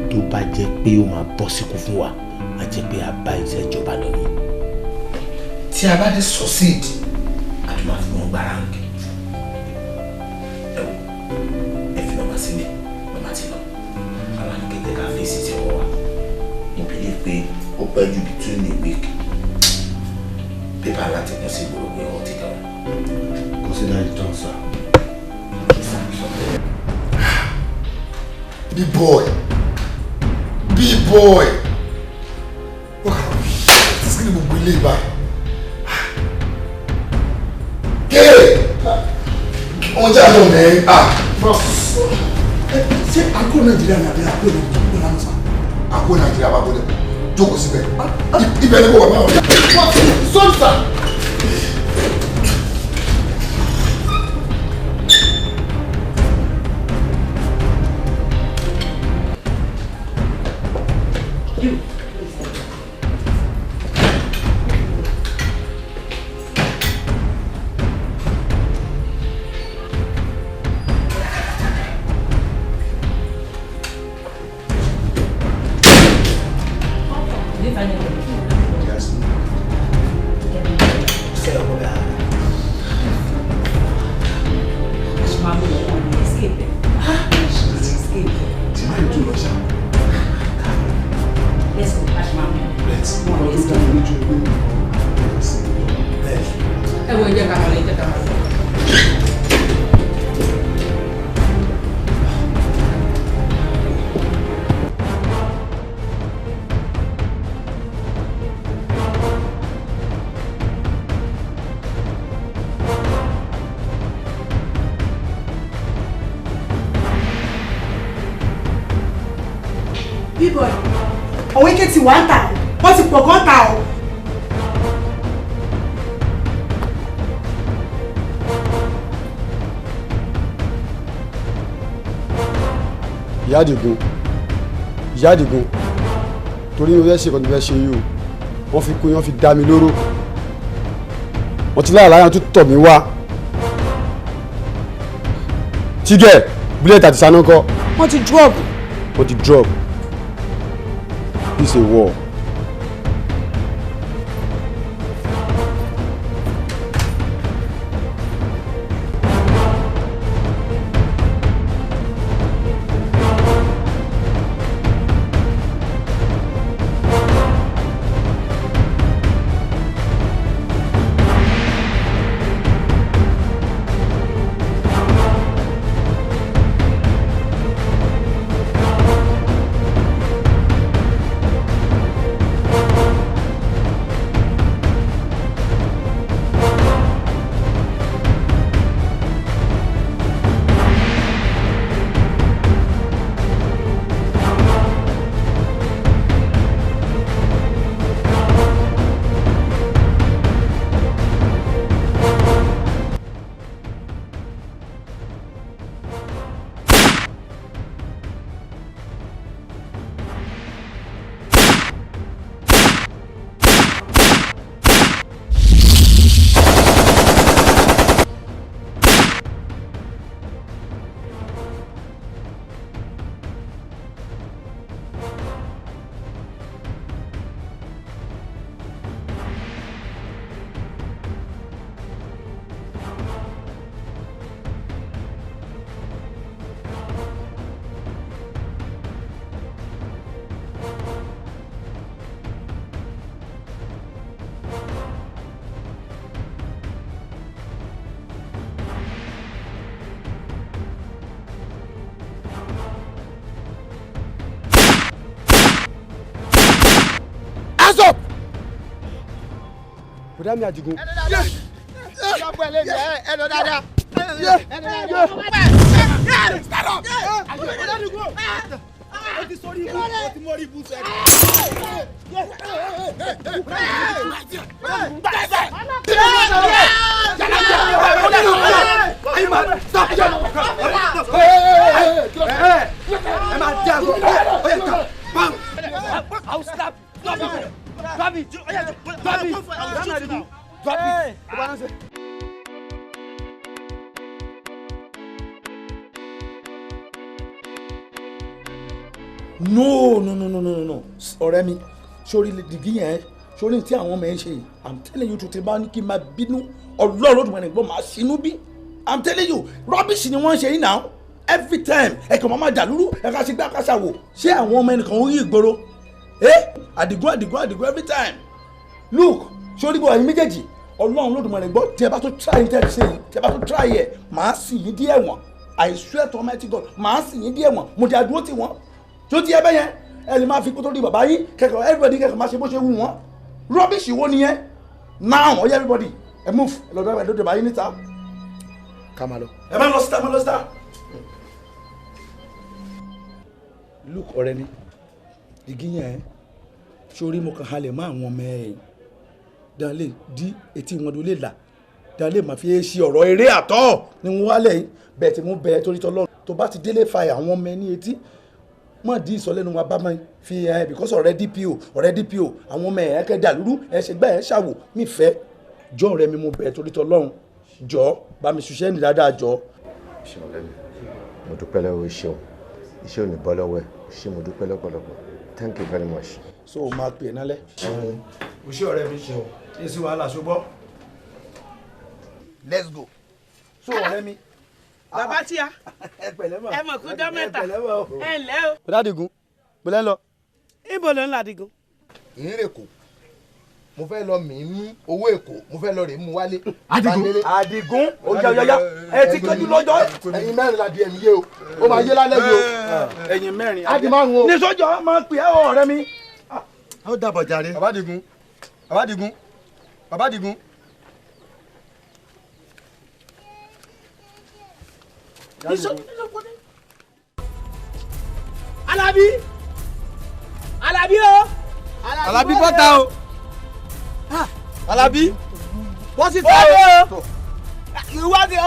tó bá jẹ́ pé ó máa bọ́ síkú fún wa a jẹ́ pé a bá iṣẹ́ ìjọba lọ ní. tí a bá dé succeed a tún máa fi wọn gbára ń kẹ ẹ wò ẹ fi ọmọ sílẹ̀ ọmọ ti lọ àwọn àníkẹ́jẹ́ ká fèsì tí wọ́n wà níbi ilé pé ó pẹ́ ju between a week pépà láti kún sí ìgboro pé wọ́n ti dẹ̀ wọ́n. consider it done sir. Big boy. Big boy. What kind of shit? This is going to be labor. Hey! On the other man. Boss. Ṣé àgọ́ Nàìjíríà ní àbí àgọ́ Nàìjíríà ní sá? Àgọ́ Nàìjíríà bá gbọ́dọ̀. Jókòó síbẹ̀. Ibẹ̀ ni kò wà máa wọ̀. Sọ́ọ̀tì sá. Bíbọ̀ àwọn ike ti wà ń tà wọ́n ti pọ̀ gan ta o. ìyá àdìgún torí mi fẹ́ ṣe nǹkan tó fẹ́ ṣe yìí o wọ́n fi kún yín wọ́n fi dá mi lóró wọ́n ti láyà láyà tó tọ̀ mí wá tígẹ̀ búlẹ̀tì àti saná kọ́. wọ́n ti drop. wọ́n ti drop. It's a war. bùdá mi Àdìgún. ẹnu dáadáa. ó ti sọ ibú ó ti mọ ibú sẹ. I'll slap. Drop it. No. ọ̀rẹ́ mi sórí dìgí yẹn sórí tí àwọn ọmọ yẹn ṣe I'm telling you tuntun bá ní kí n máa bínú ọlọ́run òdùnmọ̀ nìgbọ́n máa ṣínú bí I'm telling you rubbish ni wọ́n ṣe yín náà every time ẹ̀kan máa dàlúrú ẹ̀ka ṣe gbé àkàṣà wò ṣé àwọn ọmọ ẹnìkan ó yí ìgboro Àdìgún every time look sórí bọ̀ ẹ̀yin méjèèjì ọlọ́run lódùmọ̀ nìgbọ́n tí ẹ bá tó try ní tẹ́lẹ̀ ṣe tí ẹ bá tó try ẹ̀ máa sì yín díẹ̀ wọ̀n I swear to Almighty God máa sì yín díẹ̀ wọ̀n mo ti àdúró tì wọ́n tó ti ẹbẹ yẹn ẹ lè máa fi kótó di bàbá yín kẹkọọ everybody kẹkọọ máa ṣe bó ṣe wù wọn rubbish wo nìyẹn now ọyẹ everybody ẹ move ẹ lọ́dọ̀ ẹ lọ́dọ̀ bàbá yín níta. ká máa lọ. ẹ máa lọ síta. look ọ̀rẹ́ mi igi yẹn sórí mo kàn halẹ̀ mọ́ àwọn ọmọ ẹ̀ dáa lè di etí wọn ló lè là dáa lè máa fi ṣe ọ̀rọ̀ eré àtọ́ ni wọ́n wálẹ̀ yìí bẹ́ẹ̀ tí mo bẹ̀ẹ́ torí tọ́lọ́run tó bá ti délé fa àwọn ọmọ ẹ ní etí mọ̀ di ìsọlẹ́nu wa bá máa fi because ọ̀rẹ́ DPO àwọn ọmọ ẹ̀ kẹ́ dàlúrú ẹ̀ ṣe gbá ẹ̀ ṣàwò mí fẹ́ jọ́ ọ̀rẹ́ mi mo bẹ̀ẹ́ torí tọ́lọ́run jọ́ bá mi ṣiṣẹ́ ní dáadáa jọ́. ṣé ọ̀rẹ́ mi mo dúpẹ́ lọ́wọ́ iṣẹ́ ò ní bọ́ lọ́wọ́ ẹ̀ ṣé mo dúpẹ́ lọ́pọ̀lọpọ̀ thank you very much. so o máa pè é nálẹ̀. o ṣé ọ̀rẹ́ mi ṣe o èsì wàhálà ṣùgbọ́n let's go. so ọ̀rẹ́ mi. bàbá tíya ẹ mọ̀ kú jọ́ mẹ́ta ẹ ǹlẹ́ o. bùdá Àdìgún bùdá ń lọ. ibo ló ń lọ Àdìgún. ìrìnrèkó mo fẹ́ lọ mí mú owó èkó mo fẹ́ lọ rè mú wálé. Àdìgún oya ẹ ti kọjú lọ́jọ́. ẹ̀yin mẹ́rin la di ẹ̀mí yé o ó máa yé lálẹ́ yìí o. ẹ̀yin mẹ́rin adi márùn o. ní sọ́jọ́ máa pè é ọ̀rẹ́ mi. ó dàbọ̀ jàre. bàbá Àdìgún. Alábí o. Alábí bọ́ta o. Alábí bọ́ sí ta o. ìwádìí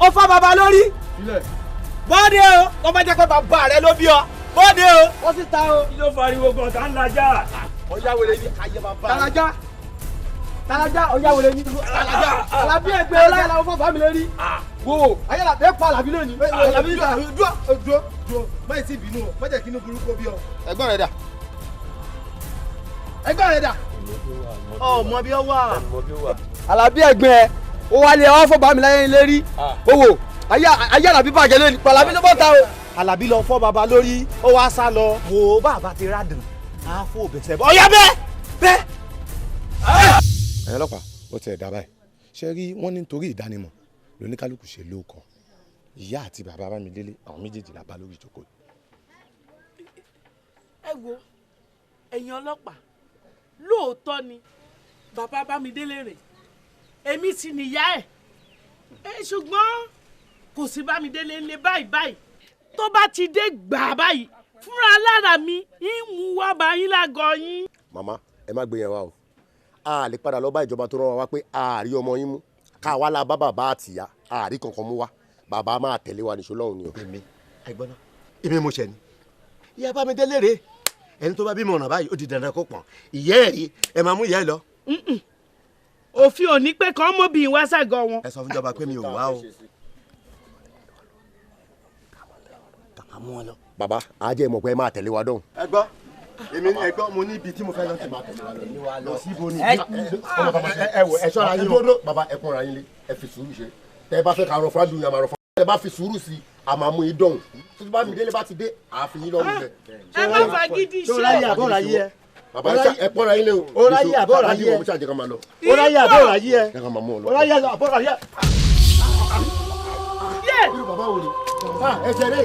ọ fọ́ bàbá lórí. bọ́ọ̀dì o wọ́n bá jẹ́ pé bàbá rẹ ló bí ọ. bọ́ọ̀dì o bọ́ sí ta o. kí ló fariwo gan tá ń lajà. ọjà wẹlé ní ayé bàbá. Tàlájà ọjà wẹlé ní. Tàlájà Alábí ẹgbẹ́ ọláyà làwọn fọ́ bàbá mi lórí. wo ayé la bẹ́ẹ̀ pa Alábí lónìí. Alábí dúró báyìí sí ìbínú o má jẹ́ kí inú burúkú bí ọ. ẹ̀gbọ́n rẹ dà. ọmọ bí ó wà. Alábí ẹgbẹ́ ẹ ó wálé ọ fọ́ bàbá mi láyé lérí owó ayé Alábí bàjẹ́ lónìí Alábí ló bọ́ta o. Alábí lọ fọ́ bàbá lórí ó wá sá lọ. wo bàbá ti rádùn á fò bẹ̀sẹ̀ bọ́. ọ̀yá bẹ́ẹ̀. ẹ̀yin ọlọ́pàá ó ti ẹ̀ dá báyìí ṣe rí wọ́n ní nítorí ìdánimọ̀ lóníkálukú ṣe lóòkàn ìyá àti bàbá Bámidélé àwọn méjèèjì la bá lórí ìjókòó. ẹ wo ẹ̀yin ọlọ́pàá lóòótọ́ ni bàbá Bámidélé rè èmi sì níyà ẹ̀ ṣùgbọ́n kò sí Bámidélé ńlẹ̀ báyìí tó bá ti dé gbà báyìí fúnra lára mi ń mú wá bá yín lágọ̀ọ́ yín. màmá ẹ má gbé yẹn wá o a lè padà lọ bá ìjọba tó rán wa wá pé a rí ọmọ yín mú ká wá la bá bàbá àtìyá a rí kankan mú wá bàbá máa tẹ̀lé wa nìṣó lọ́hùn ni o. ẹ̀gbọ́n náà èmi mo ṣẹ̀ ni ìyá Bámidélé rè ẹni tó bá bímọ ọ̀nà báyìí ó di dandan kó pọ̀n ìyá ẹ̀ rí ẹ máa mú ìyá ẹ lọ. òfin ò ní pé kàn mọ́ bí wá ságọ́ wọn. ẹ sọ fún ìjọba pé mi ò wá o. kàmá mú wọn lọ. bàbá àjẹ́ ìmọ̀ pé ẹ máa tẹ̀lé wa dọ̀hùn. ẹgbọ́n mo ní ibi tí mo fẹ́ lọ tẹ̀lé lọ sí ibo ni. ẹ wò ẹ ṣọ́ra yín o bàbá ẹ kúnra yín lé ẹ fi sùúrù ṣe tẹ ẹ bá fẹ́ ká rọ fúládùn yín àmà rọ fúládùn ẹ bá fi sùúrù sí a máa mú yín dọ̀hùn tó bá Bámidélé bá ti dé àáfin yín lọ́rùn bẹ́ẹ̀. ẹ má fagídí ṣe. ṣé o ráyè àbọ̀ ráyè ẹ. bàbá ẹ pọ́nra yín lé o. o ráyè àbọ̀ ráyè ẹ. o ráyè àbọ̀ ráyè ẹ. o ráyè àbọ̀ ráyè ẹ. irú bàbá wo ni ẹ jẹ rẹ.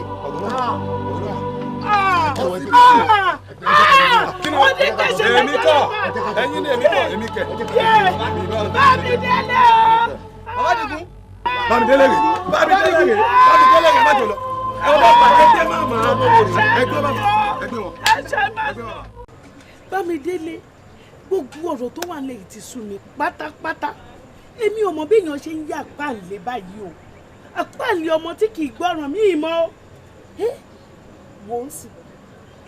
èmi kọ́ ẹ̀yin ni èmi kọ́ èmi kẹ. Bámidélé o. Ọ̀wádìí Bámidélé rè Bámidélé rè Bámidélé rè má jò lọ. Ẹ wọ́n bá ẹgbẹ́ máa mọ̀ ọ́ ẹgbẹ́ máa ẹgbẹ́ wọn. Bámidélé gbogbo ọ̀rọ̀ tó wà lẹ́yìn ti sú mi pátápátá èmi ò mọ bí èèyàn ṣe ń yí àpáàlè báyìí o àpáàlè ọmọ tí kì í gbọ́ràn mí mọ́ wò ó sì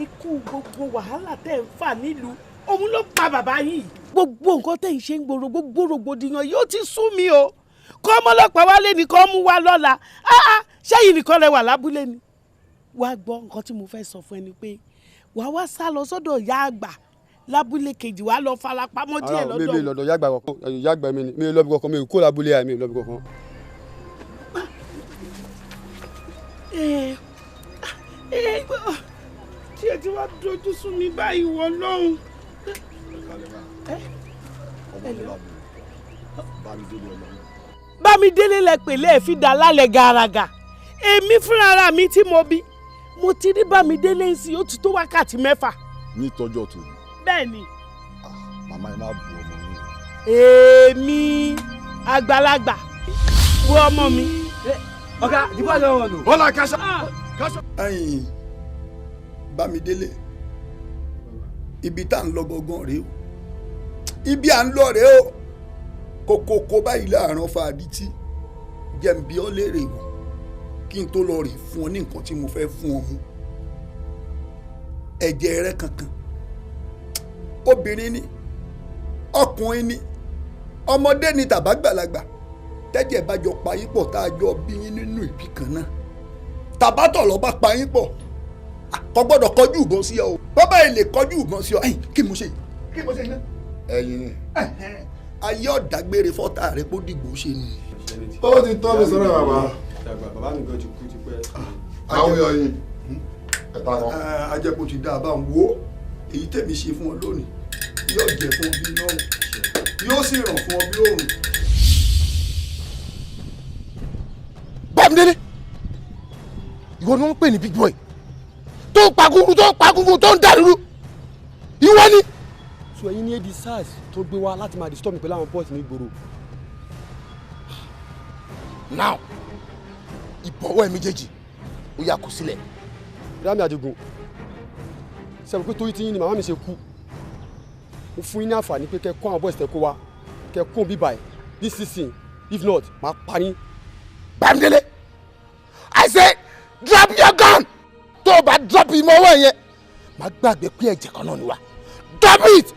ikú gbogbo wàhálà tẹ̀ ń fà nílùú òun ló pa bàbá yìí gbogbo nǹkan tẹ̀ ń ṣe ń gbòòrò gbogbo rògbòdìyàn yóò ti sú mi o kọ́ ọmọlọ́pàá wálé ni kọ́ mú wa lọ́la ṣẹ́yìn nìkan rẹ wà lábúlé ni wàá gbọ́ nǹkan tí mo fẹ́ sọ fún ẹ ni pé wàá wá sá lọ sọ́dọ̀ ìyá àgbà lábúlé kejì wàá lọ farapamọ́ díẹ̀ lọ́dọ̀. mi lọ́dọ̀ yàgbà kankan yàgbà mi ni mi ò lọ́bi kankan mi ò kó lábúlé àmì ò lọ́bi kankan. tí ẹ ti wá dojú sún mi báyìí wọ lọ́hùn. Bámidélé lẹ pèlè ẹ fi dà lálẹ́ gàràgà èmi fúnra mi tí mo bí mo ti rí Bámidélé ń sìn ó ti tó wákàtí 6. ní tọjọ́ tó ní. bẹ́ẹ̀ ni. màmá ẹ má bu ọmọ mi. èmi àgbàlagbà wo ọmọ mi. ọ̀gá ìdìbò àjọ wọn nù. wọ́n la kásá. ẹ̀yin Bámidélé ibi tá à ń lọ gangan rèé o ibi à ń lọ rèé o kókókó báyìí láàárọ̀ fàdítì jẹ̀ǹbí ọ́ léèrè wò kí n tó lọ rè fún ọ ní nǹkan tí mo fẹ́ fún ọ mu ẹ̀jẹ̀ rẹ kankan obìnrin ni ọkùnrin ni ọmọdé ni tàbágbàlagbà tẹ́jẹ̀ bá jọ pa yín pọ̀ tá a jọ bí yín nínú ìbí kan náà tàbátọ̀ lọ́ bá pa yín pọ̀ kò gbọ́dọ̀ kọjú ìbọn sí ọ o bàbá yìí lè kọjú ìbọn sí ọ ẹ̀yìn kí mo ṣe yìí kí mo ṣe yìí náà. ẹ̀yin ni. ayé ọ̀dàgbére fọ́tà rẹ kó dìgbò ṣe nù. ó ti tọ́ mi sọ́nà bàbá. bàbá mi gan ti kú ti pẹ́. àwọn yọ yín ẹ̀ta kan. ajẹ́kù ti dá a bá ń wo èyí tẹ̀mí ṣe fún ọ lónìí yóò jẹ fún ọ bí náà yóò sì ràn fún ọ bí òòrùn. Bámidélé ìwọ ni wọ́n ń pè ní big boy tó ń pagúrú tó ń pagúrú tó ń dàrú ìwọ ni. so ẹ̀yin ní adi sars tó gbé wá láti máa disturb mi pẹ̀lú àwọn boys ní ìgboro. now ìbọ̀wọ́ ẹ̀ méjèèjì ó yà kó sílẹ̀. Rámi Àdìgún sẹ́wọ̀n pé torí tí yín ni màmá mi ṣe kú mo fún yín ní àǹfààní pé kẹ́ kó àwọn boys tẹ́ kó wá kẹ́ kó bíbá ẹ̀ this season if not máa pa yín. Bámidélé I say drop your gun tó o bá drop ìmọ̀ ọwọ́ yẹn máa gbàgbé pé ẹ̀jẹ̀ kan náà ni wá drop it.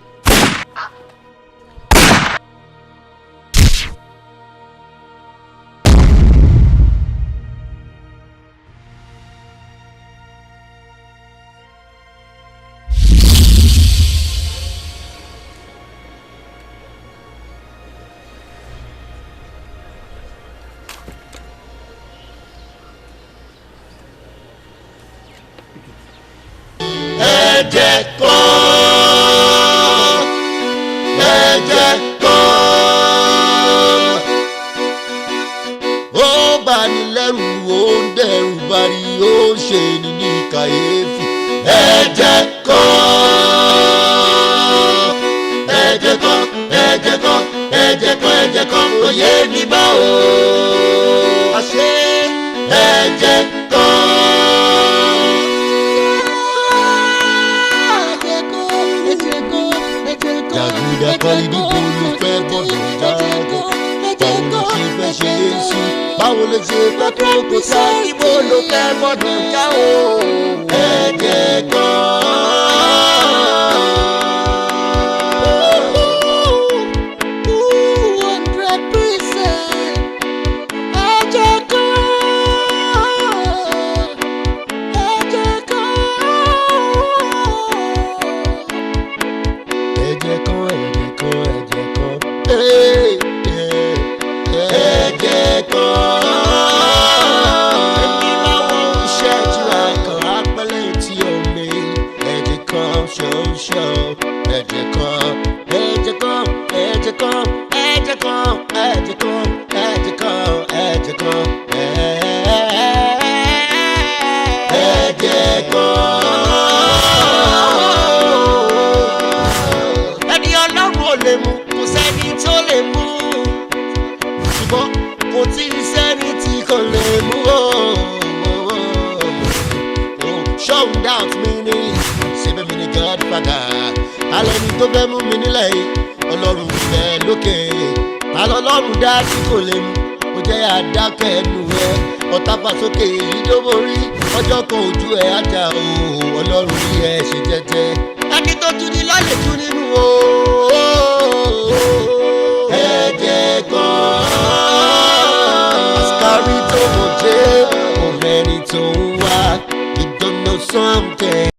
Show. lè mú kò sẹ́ni tó lè mú ṣùgbọ́n kò tí ì sẹ́ni tí kò lè mú show doubt mi ni ṣebí mi ni Godfather alẹ́ ni tó fẹ́ mú mi nílẹ̀ yìí ọlọ́run fẹ́ lókè alọ́ ọlọ́run dá tí kò lè mú kò jẹ́ àdákẹ́ ẹnu ẹ ọ̀tá fà sókè èyí tó borí ọjọ́ kan ojú ẹ̀ ajá o ọlọ́run rí ẹ ṣe jẹ́jẹ́ ẹni tó tún ní lálẹ́ tún nínú o ẹ̀jẹ̀ kan àsìkárí tó mọ̀ jẹ́ òun ẹni tó ń wá you don't know something.